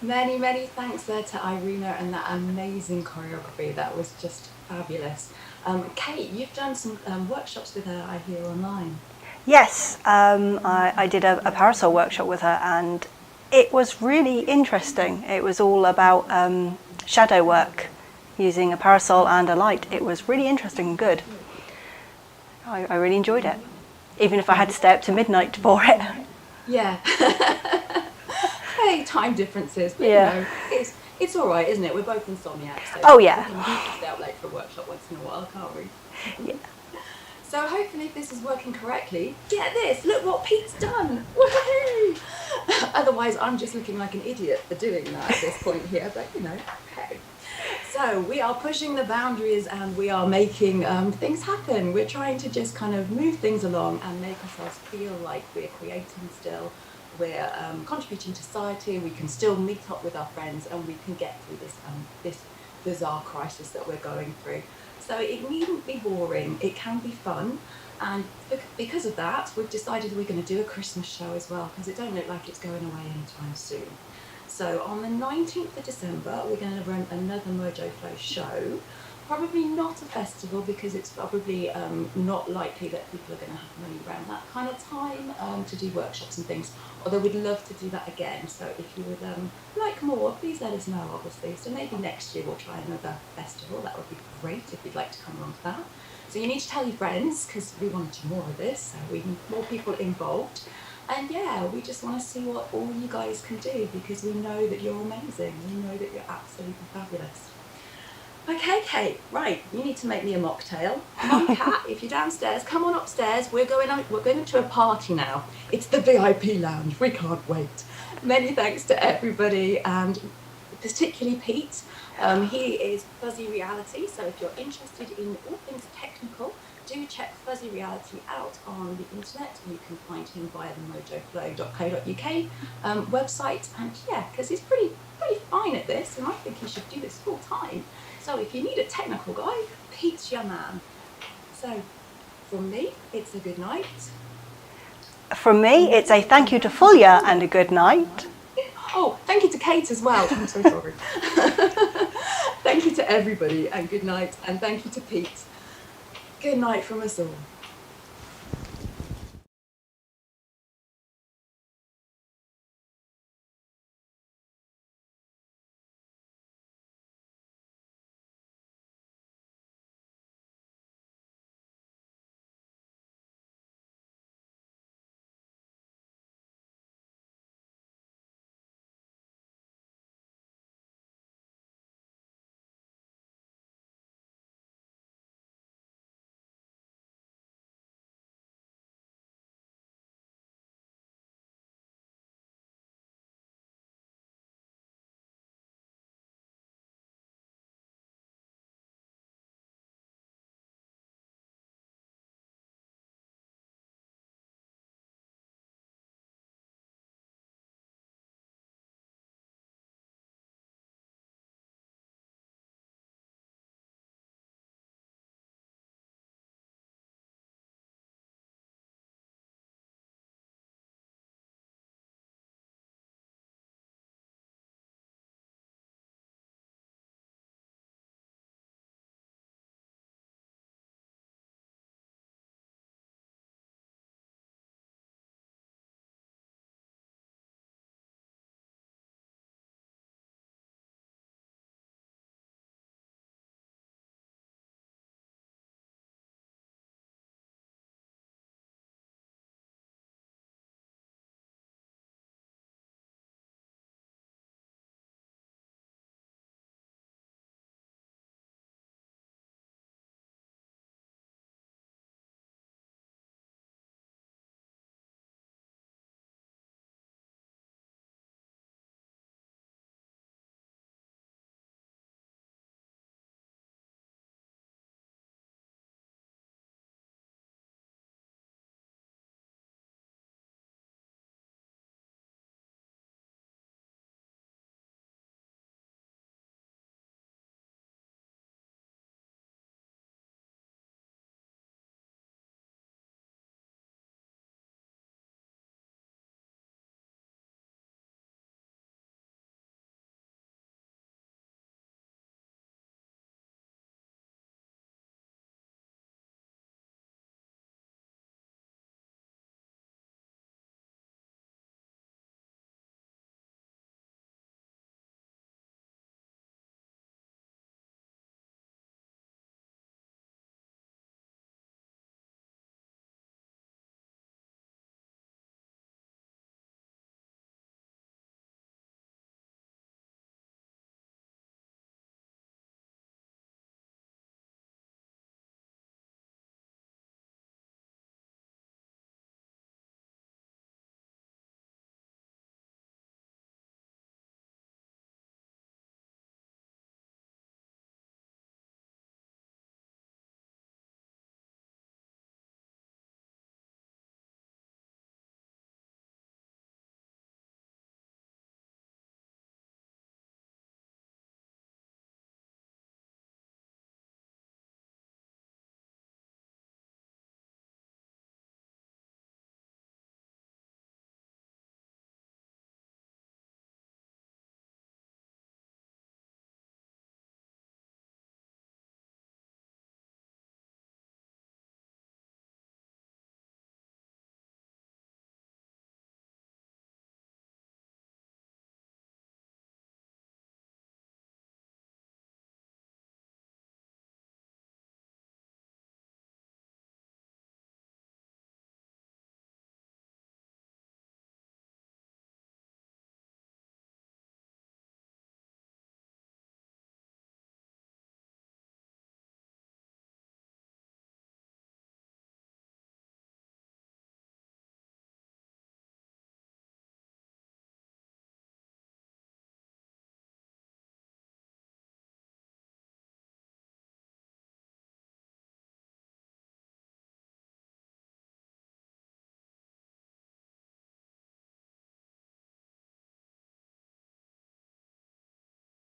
Many, many thanks there to Irina and that amazing choreography. That was just fabulous. Kate, you've done some workshops with her, I hear, online. Yes, I did a parasol workshop with her, and it was really interesting. It was all about shadow work using a parasol and a light. It was really interesting and good. I really enjoyed it, even if I had to stay up to midnight for it. Yeah. Hey, time differences. But, Yeah. you know, it's all right, isn't it? We're both insomniacs. So Oh, yeah. We can stay up late for a workshop once in a while, can't we? Yeah. So hopefully if this is working correctly, get this, look what Pete's done. Woohoo! Otherwise I'm just looking like an idiot for doing that at this point here, but you know, hey. So we are pushing the boundaries and we are making things happen. We're trying to just kind of move things along and make ourselves feel like we're creating still. We're contributing to society. We can still meet up with our friends and we can get through this bizarre crisis that we're going through. So it needn't be boring. It can be fun. And because of that, we've decided we're going to do a Christmas show as well, because it don't look like it's going away anytime soon. So on the 19th of December, we're going to run another Mojo Flow show. Probably not a festival, because it's probably not likely that people are going to have money around that kind of time to do workshops and things. Although we'd love to do that again. So if you would like more, please let us know, obviously. So maybe next year we'll try another festival. That would be great if you'd like to come along to that. So you need to tell your friends, because we want to do more of this. So we need more people involved. And yeah, we just want to see what all you guys can do, because we know that you're amazing. We know that you're absolutely fabulous. Okay, Kate, right, you need to make me a mocktail. Mum, Kat, if you're downstairs, come on upstairs. We're going to a party now. It's the VIP lounge. We can't wait. Many thanks to everybody, and particularly Pete. He is Fuzzy Reality, so if you're interested in all things technical, do check Fuzzy Reality out on the internet. You can find him via the mojoflow.co.uk website, and yeah, because he's pretty fine at this, and I think he should do this full time. So if you need a technical guy, Pete's your man. So from me, it's a good night. From me, it's a thank you to Fulia and a good night. Oh, thank you to Kate as well. I'm so sorry. Thank you to everybody and good night, and thank you to Pete. Good night from us all.